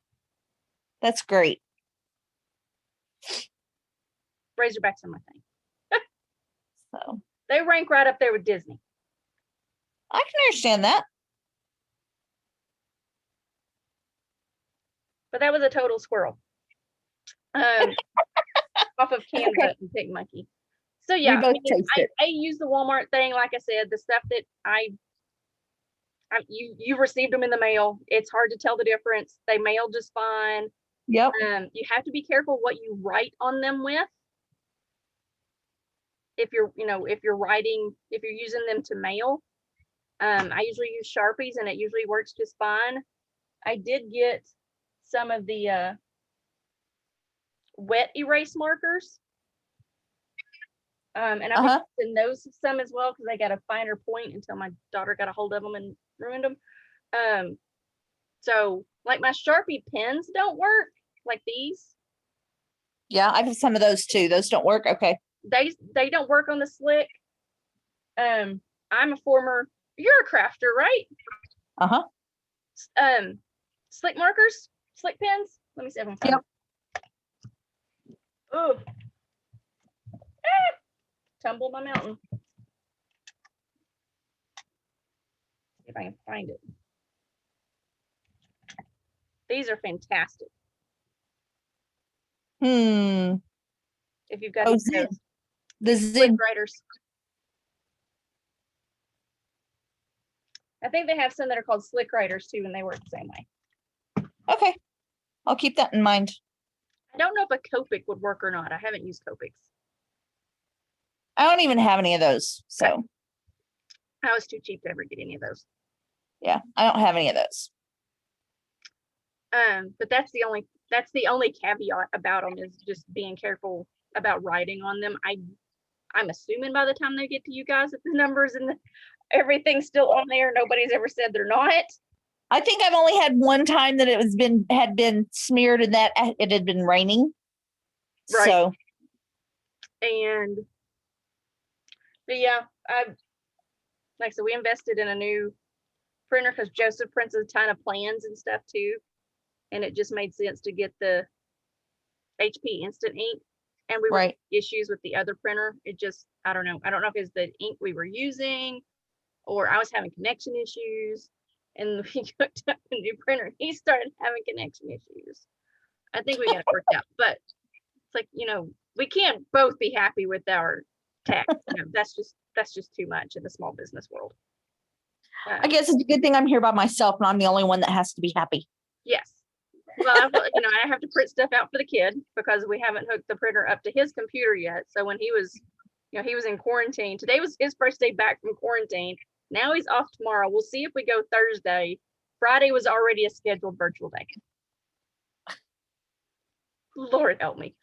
S1: that's great.
S2: Razorbacks are my thing.
S1: So
S2: they rank right up there with Disney.
S1: I can understand that.
S2: But that was a total squirrel. Off of Canva
S1: okay.
S2: and PicMonkey. So yeah, I use the Walmart thing. Like I said, the stuff that you received them in the mail. It's hard to tell the difference. They mail just fine.
S1: Yep.
S2: You have to be careful what you write on them with. If you're using them to mail. I usually use Sharpies, and it usually works just fine. I did get some of the wet erase markers. And I've been using those some as well because they got a finer point until my daughter got a hold of them and ruined them. So like my Sharpie pens don't work like these.
S1: Yeah, I have some of those too. Those don't work. Okay.
S2: They don't work on the slick. I'm a former, you're a crafter, right?
S1: Uh-huh.
S2: Slick markers, slick pens. Let me see if I can find them. Oh. Tumble my mountain. If I can find it. These are fantastic. If you've got
S1: the
S2: Zig writers. I think they have some that are called slick writers too, and they work the same way.
S1: Okay. I'll keep that in mind.
S2: I don't know if a Copic would work or not. I haven't used Copics.
S1: I don't even have any of those. So okay.
S2: I was too cheap to ever get any of those.
S1: Yeah, I don't have any of those.
S2: But that's the only caveat about them is just being careful about writing on them. I'm assuming by the time they get to you guys that the numbers and everything's still on there. Nobody's ever said they're not.
S1: I think I've only had one time that it had been smeared and that it had been raining. Right. So.
S2: But yeah, like I said, we invested in a new printer because Joseph prints a ton of plans and stuff too. And it just made sense to get the HP Instant Ink. And we were having issues with the other printer. It just, I don't know if it's the ink we were using or I was having connection issues. And we hooked up a new printer. He started having connection issues. I think we got it worked out. But it's like, we can't both be happy with our tech. That's just too much in the small business world.
S1: I guess it's a good thing I'm here by myself and I'm the only one that has to be happy.
S2: Yes. Well, I have to print stuff out for the kid because we haven't hooked the printer up to his computer yet. So when he was in quarantine, today was his first day back from quarantine. Now he's off tomorrow. We'll see if we go Thursday. Friday was already a scheduled virtual day. Lord help me.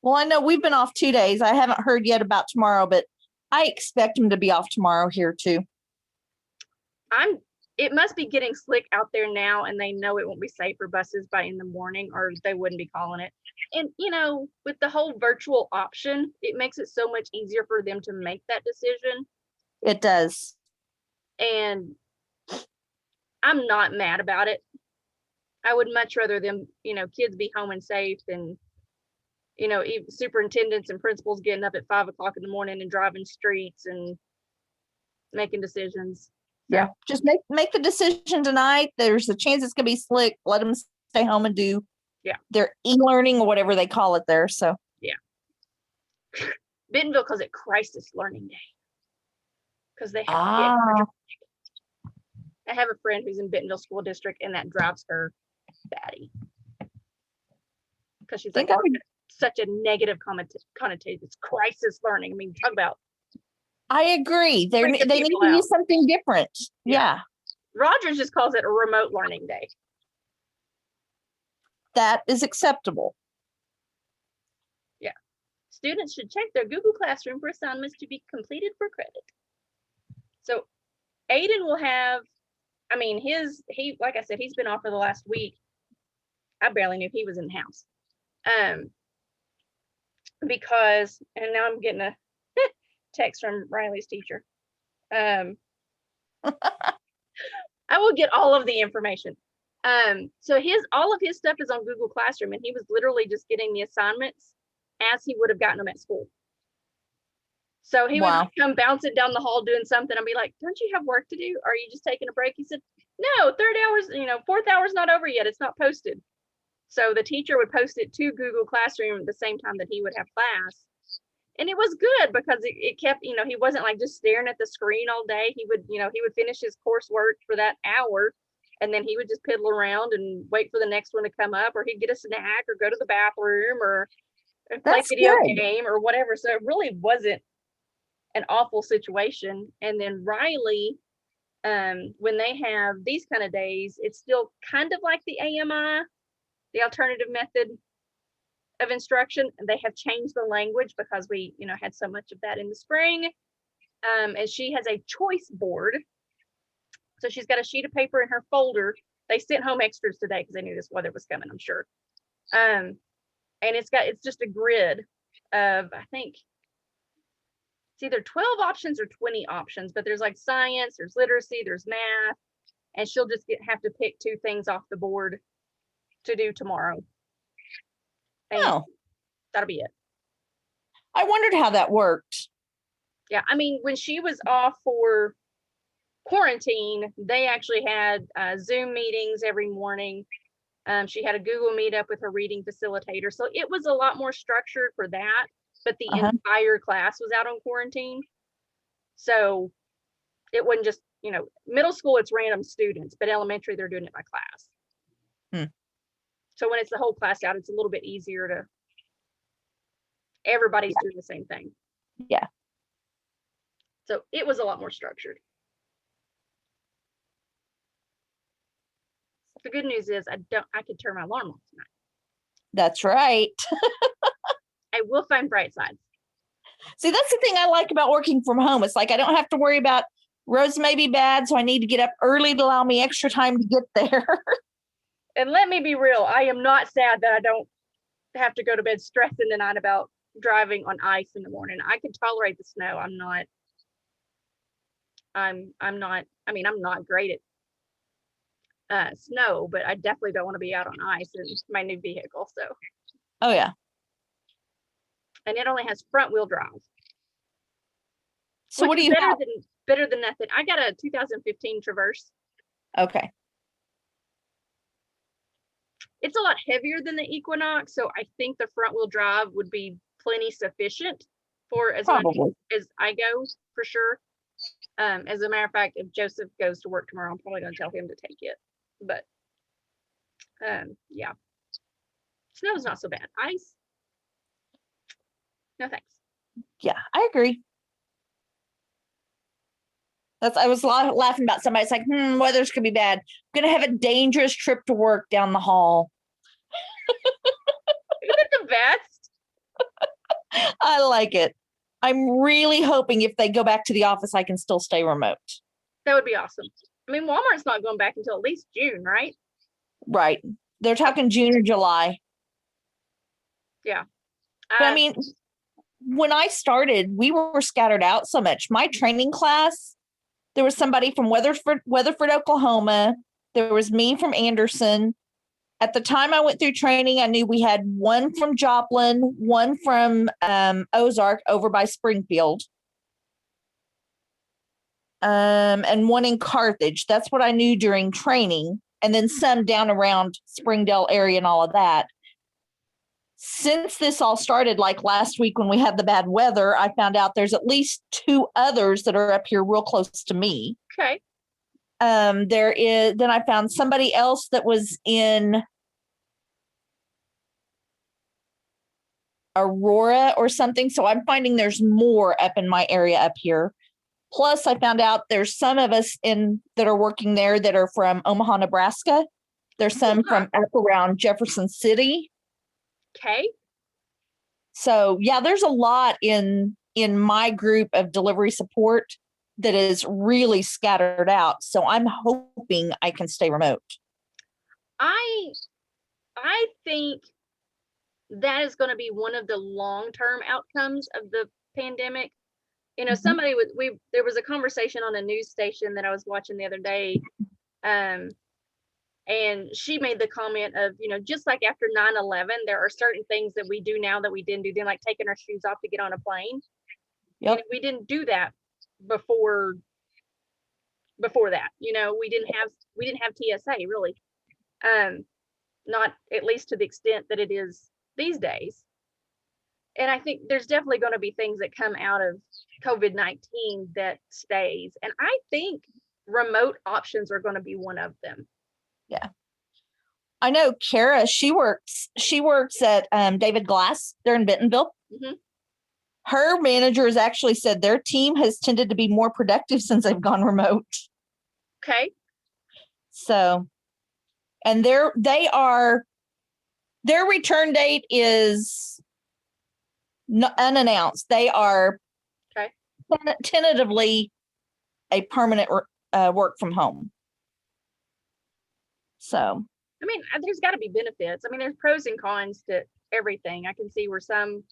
S1: Well, I know we've been off 2 days. I haven't heard yet about tomorrow, but I expect them to be off tomorrow here too.
S2: It must be getting slick out there now, and they know it won't be safe for buses by in the morning, or they wouldn't be calling it. And with the whole virtual option, it makes it so much easier for them to make that decision.
S1: It does.
S2: And I'm not mad about it. I would much rather them, kids be home and safe than, even superintendents and principals getting up at 5 o'clock in the morning and driving streets and making decisions.
S1: Yeah, just make the decision tonight. There's a chance it's gonna be slick. Let them stay home and do their e-learning or whatever they call it there. So
S2: Bentonville calls it crisis learning day because they have I have a friend who's in Bentonville School District, and that drives her batty because she's like such a negative connotation. It's crisis learning. I mean, talk about.
S1: I agree. They need to use something different. Yeah.
S2: Rogers just calls it a remote learning day.
S1: That is acceptable.
S2: Yeah. Students should check their Google Classroom for assignments to be completed for credit. So Aiden will have, like I said, he's been off for the last week. I barely knew he was in the house. Because, and now I'm getting a text from Riley's teacher. I will get all of the information. So all of his stuff is on Google Classroom, and he was literally just getting the assignments as he would have gotten them at school. So he would come bouncing down the hall doing something. I'd be like, don't you have work to do? Are you just taking a break? He said, no, fourth hour's not over yet. It's not posted. So the teacher would post it to Google Classroom at the same time that he would have class. And it was good because it kept, he wasn't like just staring at the screen all day. He would finish his coursework for that hour, and then he would just piddle around and wait for the next one to come up, or he'd get a snack or go to the bathroom or play video game or whatever. So it really wasn't an awful situation. And then Riley, when they have these kind of days, it's still kind of like the AMI, the alternative method of instruction, and they have changed the language because we had so much of that in the spring. And she has a choice board, so she's got a sheet of paper in her folder. They sent home extras today because they knew this weather was coming, I'm sure. And it's just a grid of, I think it's either 12 options or 20 options, but there's like science, there's literacy, there's math, and she'll just have to pick 2 things off the board to do tomorrow. And that'll be it.
S1: I wondered how that worked.
S2: Yeah, when she was off for quarantine, they actually had Zoom meetings every morning. She had a Google Meetup with her reading facilitator, so it was a lot more structured for that. But the entire class was out on quarantine, so it wasn't just middle school. It's random students, but elementary they're doing it by class. So when it's the whole class out, it's a little bit easier to, everybody's doing the same thing.
S1: Yeah.
S2: So it was a lot more structured. The good news is I could turn my alarm off tonight.
S1: That's right.
S2: I will find bright sides.
S1: See, that's the thing I like about working from home. It's like I don't have to worry about roads may be bad, so I need to get up early to allow me extra time to get there.
S2: And let me be real, I am not sad that I don't have to go to bed stressing tonight about driving on ice in the morning. I can tolerate the snow. I'm not great at snow, but I definitely don't want to be out on ice in my new vehicle. So.
S1: Oh yeah.
S2: And it only has front wheel drive.
S1: So what do you have?
S2: Better than nothing. I got a 2015 Traverse.
S1: Okay.
S2: It's a lot heavier than the Equinox, so I think the front wheel drive would be plenty sufficient for as much as I go, for sure. As a matter of fact, if Joseph goes to work tomorrow, I'm probably going to tell him to take it. But yeah, snow's not so bad. Ice, no thanks.
S1: Yeah, I agree. I was laughing about somebody. It's like, weather's gonna be bad. I'm gonna have a dangerous trip to work down the hall.
S2: Isn't it the best?
S1: I like it. I'm really hoping if they go back to the office, I can still stay remote.
S2: That would be awesome. I mean, Walmart's not going back until at least June, right?
S1: Right. They're talking June or July.
S2: Yeah.
S1: But I mean, when I started, we were scattered out so much. My training class, there was somebody from Weatherford, Oklahoma. There was me from Anderson. At the time I went through training, I knew we had one from Joplin, one from Ozark over by Springfield, and one in Carthage. That's what I knew during training. And then some down around Springdale area and all of that. Since this all started, like last week when we had the bad weather, I found out there's at least 2 others that are up here real close to me.
S2: Okay.
S1: Then I found somebody else that was in Aurora or something. So I'm finding there's more up in my area up here. Plus, I found out there's some of us that are working there that are from Omaha, Nebraska. There's some from up around Jefferson City.
S2: Okay.
S1: So yeah, there's a lot in my group of delivery support that is really scattered out. So I'm hoping I can stay remote. I
S2: think that is going to be one of the long-term outcomes of the pandemic. You know, somebody there was a conversation on a news station that I was watching the other day. And she made the comment of, you know, just like after 9/11, there are certain things that we do now that we didn't do then, like taking our shoes off to get on a plane.
S1: Yep.
S2: And we didn't do that before that. You know, we didn't have TSA really. Not at least to the extent that it is these days. And I think there's definitely going to be things that come out of COVID-19 that stays. And I think remote options are going to be one of them.
S1: Yeah. I know Kara, she works at David Glass. They're in Bentonville.
S2: Mm-hmm.
S1: Her manager has actually said their team has tended to be more productive since they've gone remote.
S2: Okay.
S1: So, and their return date is unannounced. They are tentatively a permanent work from home. So,
S2: I mean, there's got to be benefits. I mean, there's pros and cons to everything. I can see where some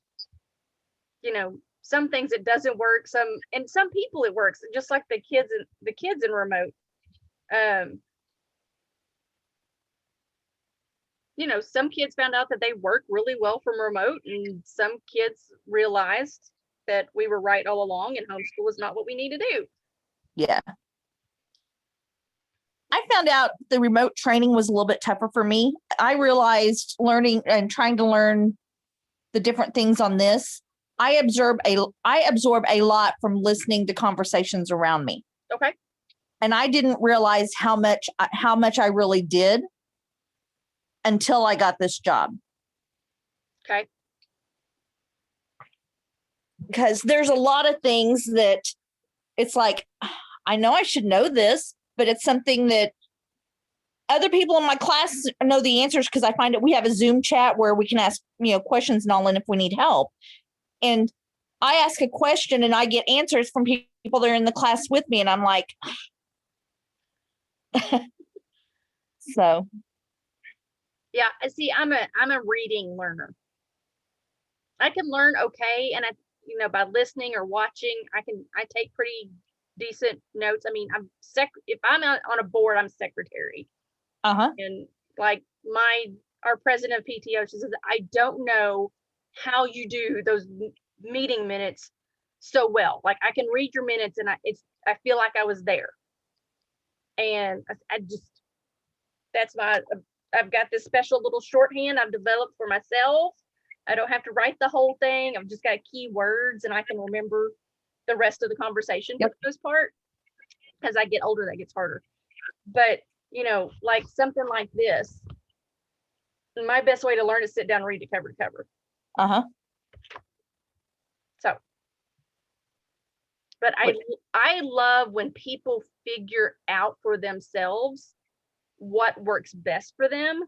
S2: things it doesn't work, and some people it works, just like the kids in remote. Some kids found out that they work really well from remote, and some kids realized that we were right all along and homeschool is not what we need to do.
S1: Yeah. I found out the remote training was a little bit tougher for me. I realized learning and trying to learn the different things on this, I absorb a lot from listening to conversations around me.
S2: Okay.
S1: And I didn't realize how much I really did until I got this job.
S2: Okay.
S1: Because there's a lot of things that it's like, I know I should know this, but it's something that other people in my class know the answers, because I find that we have a Zoom chat where we can ask, questions and all, and if we need help. And I ask a question and I get answers from people that are in the class with me, and I'm like, so.
S2: Yeah, see, I'm a reading learner. I can learn okay, and by listening or watching, I take pretty decent notes. I mean, if I'm on a board, I'm secretary. And like our president of PTO, she says, I don't know how you do those meeting minutes so well. Like, I can read your minutes and I feel like I was there. And I've got this special little shorthand I've developed for myself. I don't have to write the whole thing. I've just got key words, and I can remember the rest of the conversation for the most part. As I get older, that gets harder. But, like something like this, my best way to learn is sit down and read it cover to cover. So, but I love when people figure out for themselves what works best for them,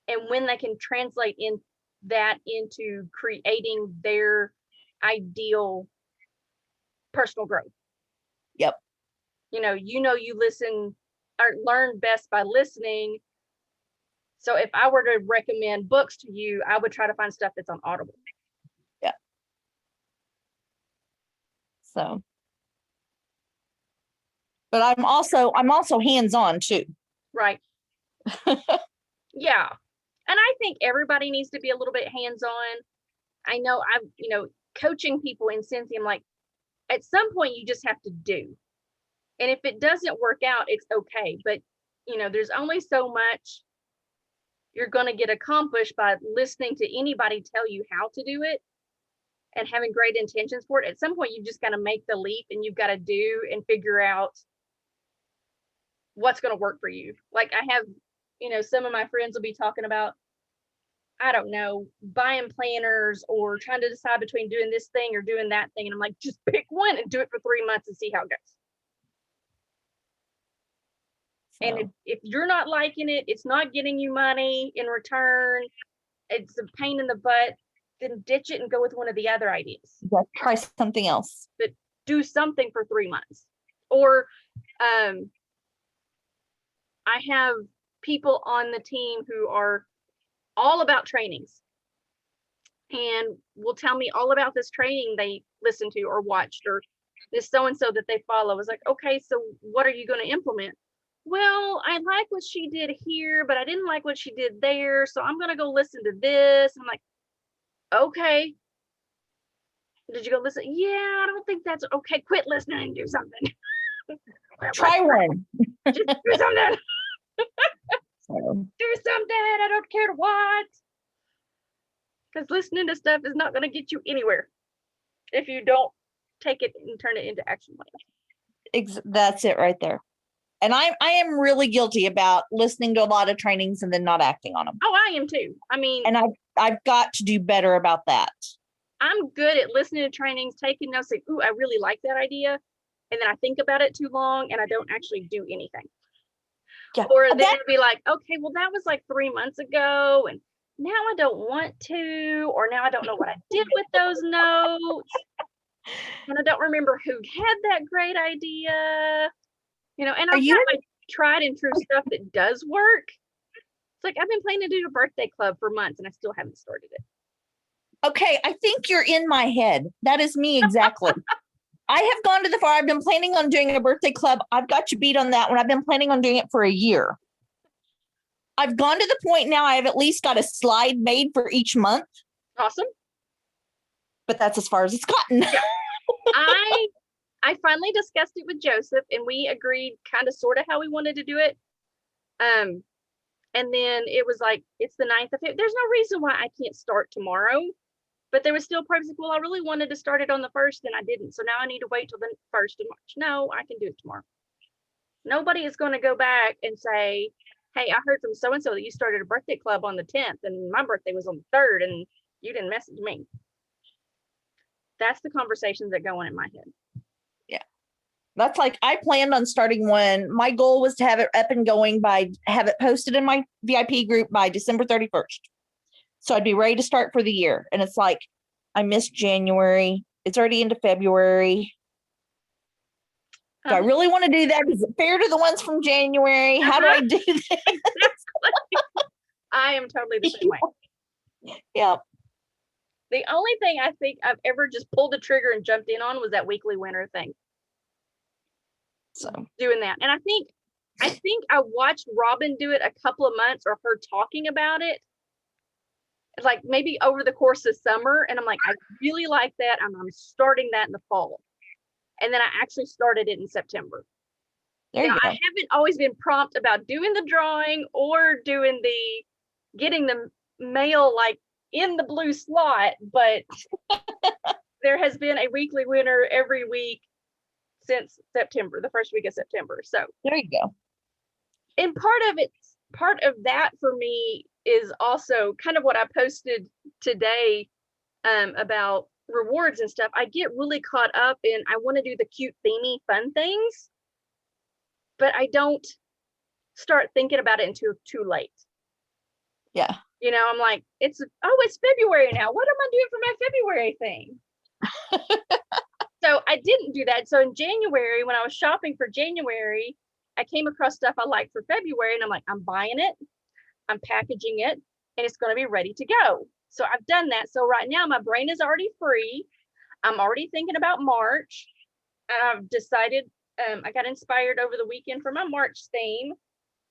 S2: and when they can translate in that into creating their ideal personal growth.
S1: Yep.
S2: You listen or learn best by listening. So if I were to recommend books to you, I would try to find stuff that's on Audible.
S1: Yeah. So, but I'm also hands-on too.
S2: Right. Yeah. And I think everybody needs to be a little bit hands-on. I know coaching people in Cincy, I'm like, at some point you just have to do. And if it doesn't work out, it's okay. But, there's only so much you're going to get accomplished by listening to anybody tell you how to do it and having great intentions for it. At some point, you've just got to make the leap, and you've got to do and figure out what's going to work for you. Like I have, some of my friends will be talking about, I don't know, buying planners or trying to decide between doing this thing or doing that thing. And I'm like, just pick one and do it for 3 months and see how it goes. So. And if you're not liking it, it's not getting you money in return, it's a pain in the butt, then ditch it and go with one of the other ideas.
S1: Yeah, try something else.
S2: But do something for 3 months. Or I have people on the team who are all about trainings and will tell me all about this training they listened to or watched, or this so-and-so that they follow. Is like, okay, so what are you going to implement? Well, I like what she did here, but I didn't like what she did there. So I'm going to go listen to this. I'm like, okay. Did you go listen? Yeah, I don't think that's okay. Quit listening and do something.
S1: Try one.
S2: Just do something. Do something. I don't care what. Because listening to stuff is not going to get you anywhere if you don't take it and turn it into action plans.
S1: That's it right there. And I am really guilty about listening to a lot of trainings and then not acting on them.
S2: Oh, I am too. I mean,
S1: and I've got to do better about that. I'm
S2: good at listening to trainings, taking notes, saying, ooh, I really like that idea. And then I think about it too long and I don't actually do anything. Yeah. Or then it'd be like, okay, well, that was like 3 months ago. And now I don't want to, or now I don't know what I did with those notes. And I don't remember who had that great idea. And I've got like tried and true stuff that does work. It's like I've been planning to do a birthday club for months and I still haven't started it.
S1: Okay, I think you're in my head. That is me exactly. I have gone to the far. I've been planning on doing a birthday club. I've got you beat on that one. I've been planning on doing it for a year. I've gone to the point now I have at least got a slide made for each month.
S2: Awesome.
S1: But that's as far as it's gotten.
S2: Yeah. I finally discussed it with Joseph and we agreed kind of sort of how we wanted to do it. And then it was like, it's the 9th of February. There's no reason why I can't start tomorrow. But there was still parts like, well, I really wanted to start it on the 1st and I didn't. So now I need to wait till the 1st of March. No, I can do it tomorrow. Nobody is going to go back and say, hey, I heard from so-and-so that you started a birthday club on the 10th and my birthday was on the 3rd and you didn't message me. That's the conversations that go on in my head.
S1: Yeah. That's like, I planned on starting one. My goal was to have it up and going have it posted in my VIP group by December 31st. So I'd be ready to start for the year. And it's like, I missed January. It's already into February. Do I really want to do that? Is it fair to the ones from January? How do I do that?
S2: I am totally the same way.
S1: Yep.
S2: The only thing I think I've ever just pulled the trigger and jumped in on was that weekly winner thing.
S1: So
S2: doing that. And I think I watched Robin do it a couple of months or her talking about it. Like maybe over the course of summer. And I'm like, I really like that. I'm starting that in the fall. And then I actually started it in September. There you go. I haven't always been prompt about doing the drawing or doing getting the mail like in the blue slot, but there has been a weekly winner every week since September, the first week of September. So
S1: there you go.
S2: And part of that for me is also kind of what I posted today about rewards and stuff. I get really caught up in, I want to do the cute, themey, fun things, but I don't start thinking about it until too late.
S1: Yeah.
S2: I'm like, it's February now. What am I doing for my February thing? So I didn't do that. So in January, when I was shopping for January, I came across stuff I liked for February, and I'm like, I'm buying it, I'm packaging it, and it's going to be ready to go. So I've done that. So right now my brain is already free. I'm already thinking about March. I've decided, I got inspired over the weekend for my March theme,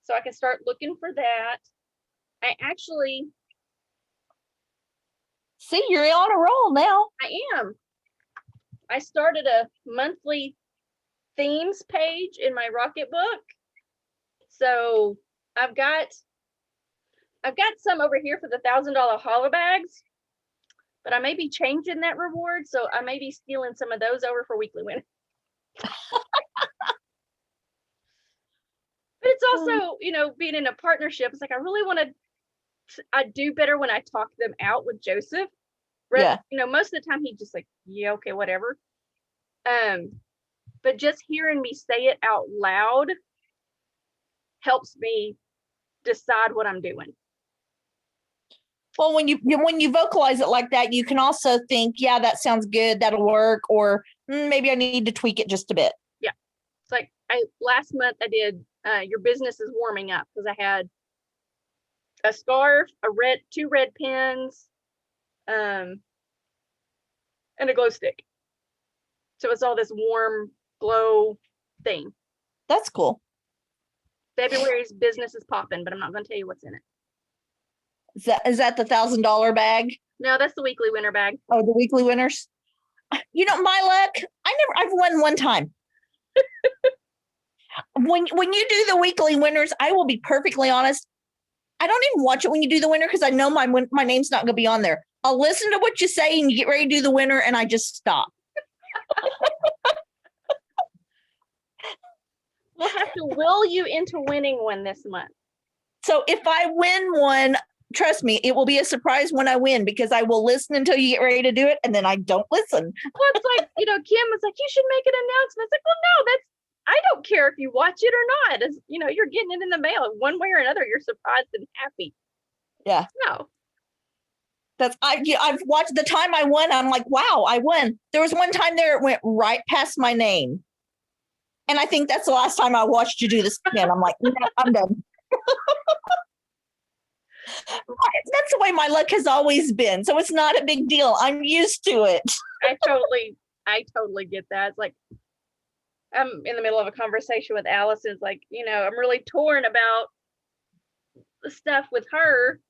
S2: so I can start looking for that. I actually,
S1: See, you're on a roll now.
S2: I am. I started a monthly themes page in my Rocketbook. So I've got some over here for the $1,000 holo bags, but I may be changing that reward. So I may be stealing some of those over for weekly win. But it's also, being in a partnership, it's like I really want to, I do better when I talk them out with Joseph.
S1: Yeah.
S2: Most of the time he just like, yeah, okay, whatever. But just hearing me say it out loud helps me decide what I'm doing.
S1: Well, when you vocalize it like that, you can also think, yeah, that sounds good, that'll work, or maybe I need to tweak it just a bit.
S2: Yeah. It's like last month I did your business is warming up, because I had a scarf, two red pens, and a glow stick. So it's all this warm glow thing.
S1: That's cool.
S2: February's business is popping, but I'm not going to tell you what's in it.
S1: Is that the $1,000 bag?
S2: No, that's the weekly winner bag.
S1: Oh, the weekly winners. My luck, I've won one time. When you do the weekly winners, I will be perfectly honest, I don't even watch it when you do the winner, because I know my name's not going to be on there. I'll listen to what you say and you get ready to do the winner, and I just stop.
S2: We'll have to will you into winning one this month.
S1: So if I win one, trust me, it will be a surprise when I win, because I will listen until you get ready to do it, and then I don't listen.
S2: Well, it's like, Kim was like, you should make an announcement. It's like, well, no, I don't care if you watch it or not. As you're getting it in the mail one way or another. You're surprised and happy.
S1: Yeah.
S2: No.
S1: I've watched the time I won. I'm like, wow, I won. There was one time there it went right past my name. And I think that's the last time I watched you do this again. I'm like, no, I'm done. That's the way my luck has always been. So it's not a big deal. I'm used to it.
S2: I totally get that. It's like, I'm in the middle of a conversation with Allison. It's like, I'm really torn about the stuff with her,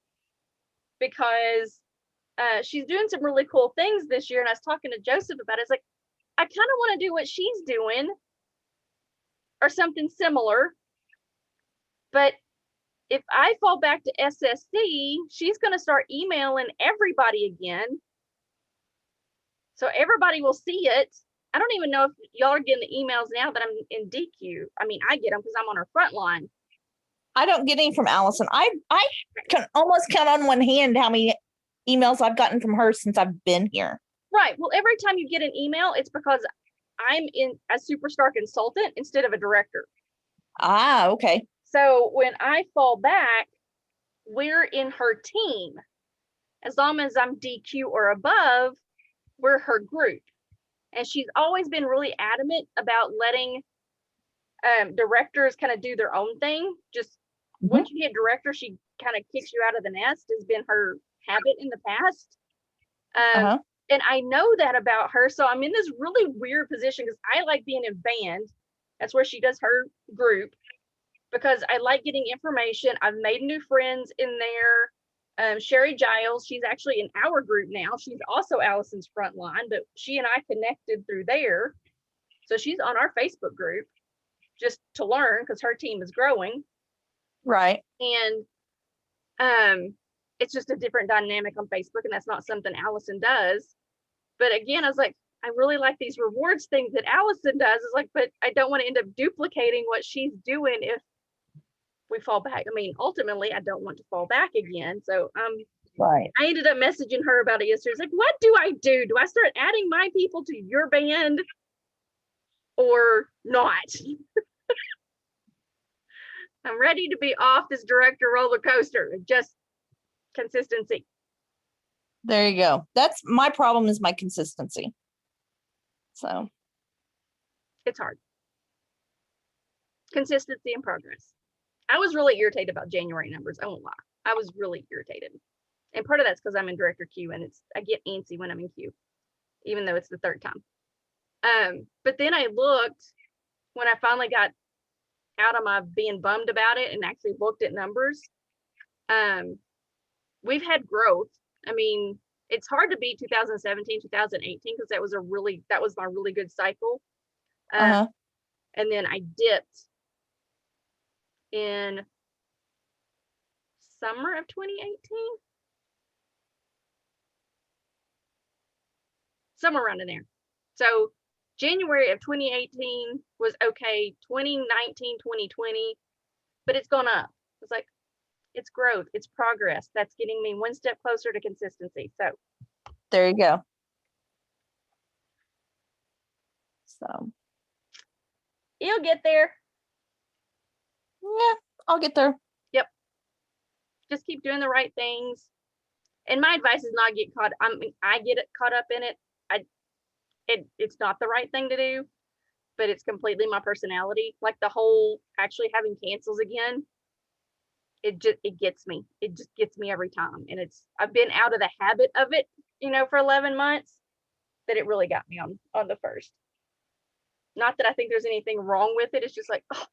S2: because she's doing some really cool things this year. And I was talking to Joseph about it. It's like, I kind of want to do what she's doing or something similar. But if I fall back to SSC, she's going to start emailing everybody again. So everybody will see it. I don't even know if y'all are getting the emails now that I'm in DQ. I mean, I get them because I'm on her front line.
S1: I don't get any from Allison. I can almost count on one hand how many emails I've gotten from her since I've been here.
S2: Right. Well, every time you get an email, it's because I'm in a superstar consultant instead of a director.
S1: Ah, okay.
S2: So when I fall back, we're in her team. As long as I'm DQ or above, we're her group. And she's always been really adamant about letting directors kind of do their own thing. Just once you get director, she kind of kicks you out of the nest, has been her habit in the past. And I know that about her. So I'm in this really weird position, because I like being in band. That's where she does her group, because I like getting information. I've made new friends in there. Sherry Giles, she's actually in our group now. She's also Allison's front line, but she and I connected through there. So she's on our Facebook group just to learn, because her team is growing.
S1: Right.
S2: And it's just a different dynamic on Facebook, and that's not something Allison does. But again, I was like, I really like these rewards things that Allison does. It's like, but I don't want to end up duplicating what she's doing if we fall back. I mean, ultimately, I don't want to fall back again. So
S1: right.
S2: I ended up messaging her about it yesterday. It's like, what do I do? Do I start adding my people to your band or not? I'm ready to be off this director roller coaster. Consistency.
S1: There you go. That's my problem, is my consistency. So
S2: It's hard. Consistency and progress. I was really irritated about January numbers. I won't lie. I was really irritated. And part of that's because I'm in director queue and I get antsy when I'm in queue, even though it's the third time. But then I looked when I finally got out of my being bummed about it and actually looked at numbers. We've had growth. I mean, it's hard to beat 2017, 2018 because that was my really good cycle. And then I dipped in summer of 2018, somewhere around in there. So January of 2018 was okay. 2019, 2020, but it's gone up. It's like, it's growth, it's progress. That's getting me one step closer to consistency. So
S1: there you go. So
S2: you'll get there.
S1: Yeah, I'll get there.
S2: Yep. Just keep doing the right things. And my advice is not get caught. I get caught up in it. It's not the right thing to do, but it's completely my personality. Like the whole actually having cancels again. It gets me. It just gets me every time. And I've been out of the habit of it, for 11 months, that it really got me on the first. Not that I think there's anything wrong with it. It's just like, oh.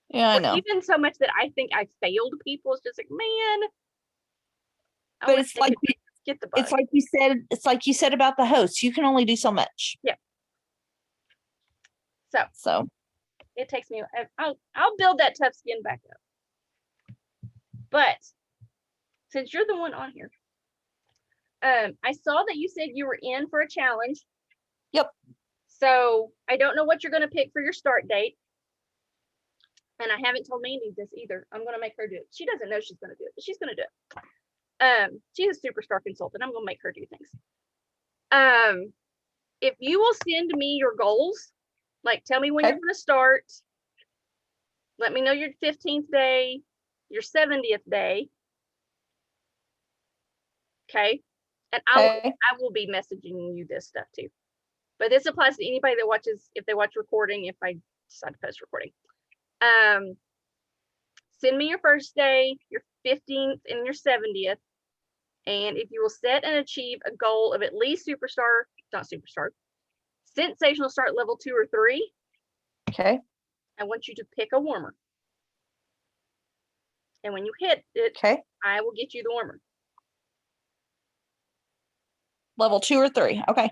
S1: Yeah, I know.
S2: Even so much that I think I failed people. It's just like, man.
S1: But it's like
S2: get the bug.
S1: It's like you said about the host. You can only do so much.
S2: Yeah.
S1: So
S2: it takes me. I'll build that tough skin back up. But since you're the one on here, I saw that you said you were in for a challenge.
S1: Yep.
S2: So I don't know what you're going to pick for your start date. And I haven't told Mandy this either. I'm going to make her do it. She doesn't know she's going to do it, but she's going to do it. She's a superstar consultant. I'm going to make her do things. If you will send me your goals, like tell me when you're going to start. Let me know your 15th day, your 70th day. Okay. And I will be messaging you this stuff too. But this applies to anybody that watches, if they watch recording, if I decide to post recording. Send me your first day, your 15th, and your 70th. And if you will set and achieve a goal of at least sensational start level 2 or 3.
S1: Okay.
S2: I want you to pick a warmer. And when you hit it, I will get you the warmer.
S1: Level 2 or 3. Okay.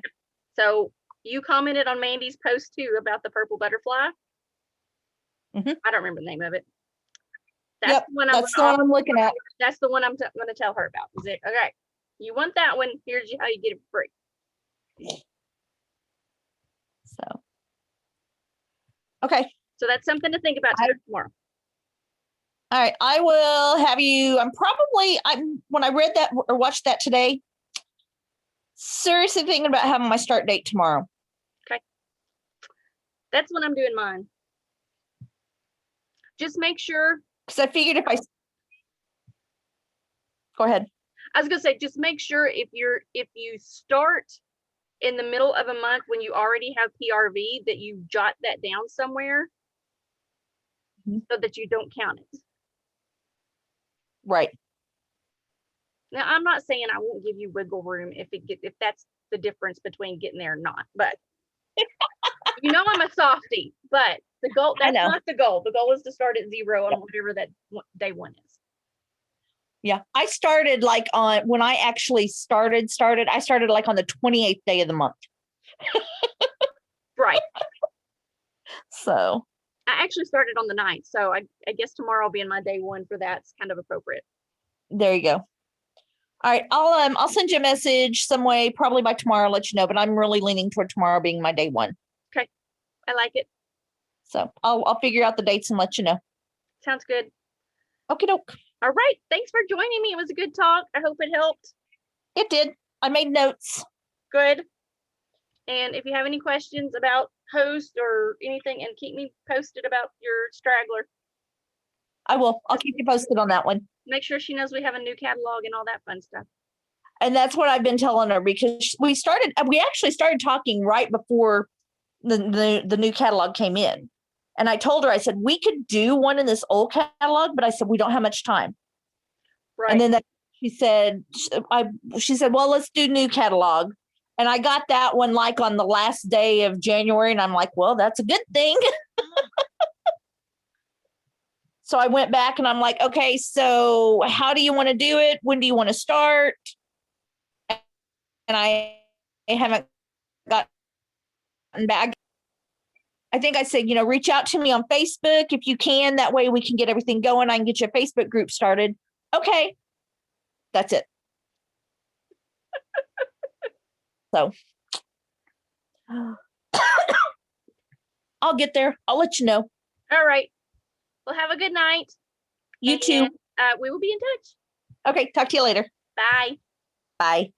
S2: So you commented on Mandy's post too about the purple butterfly. I don't remember the name of it. That's the one I'm looking at. That's the one I'm going to tell her about. Is it okay? You want that one? Here's how you get it free.
S1: So, okay.
S2: So that's something to think about tomorrow.
S1: All right, I will have you. When I read that or watched that today, seriously thinking about having my start date tomorrow.
S2: Okay. That's when I'm doing mine. Just make sure.
S1: Because I figured go ahead.
S2: I was gonna say, just make sure if you start in the middle of a month when you already have PRV, that you jot that down somewhere so that you don't count it.
S1: Right.
S2: Now, I'm not saying I won't give you wiggle room if that's the difference between getting there or not, but I'm a softie, but the goal, that's not the goal. The goal is to start at 0 on whatever that day 1 is.
S1: Yeah. I started when I actually started, I started on the 28th day of the month.
S2: Right.
S1: So
S2: I actually started on the 9th. So I guess tomorrow will be in my day 1 for that. It's kind of appropriate.
S1: There you go. All right. I'll send you a message some way, probably by tomorrow, let you know, but I'm really leaning toward tomorrow being my day 1.
S2: Okay. I like it.
S1: So I'll figure out the dates and let you know.
S2: Sounds good.
S1: Okie doke.
S2: All right. Thanks for joining me. It was a good talk. I hope it helped.
S1: It did. I made notes.
S2: Good. And if you have any questions about host or anything, and keep me posted about your straggler.
S1: I will. I'll keep you posted on that one.
S2: Make sure she knows we have a new catalog and all that fun stuff.
S1: And that's what I've been telling her, because we actually started talking right before the new catalog came in. And I told her, I said, we could do one in this old catalog, but I said, we don't have much time.
S2: Right.
S1: And then she said, well, let's do new catalog. And I got that one like on the last day of January. And I'm like, well, that's a good thing. So I went back and I'm like, okay, so how do you want to do it? When do you want to start? And I haven't gotten back. I think I said, reach out to me on Facebook if you can. That way we can get everything going. I can get your Facebook group started. Okay. That's it. So I'll get there. I'll let you know.
S2: All right. Well, have a good night.
S1: You too.
S2: We will be in touch.
S1: Okay. Talk to you later.
S2: Bye.
S1: Bye.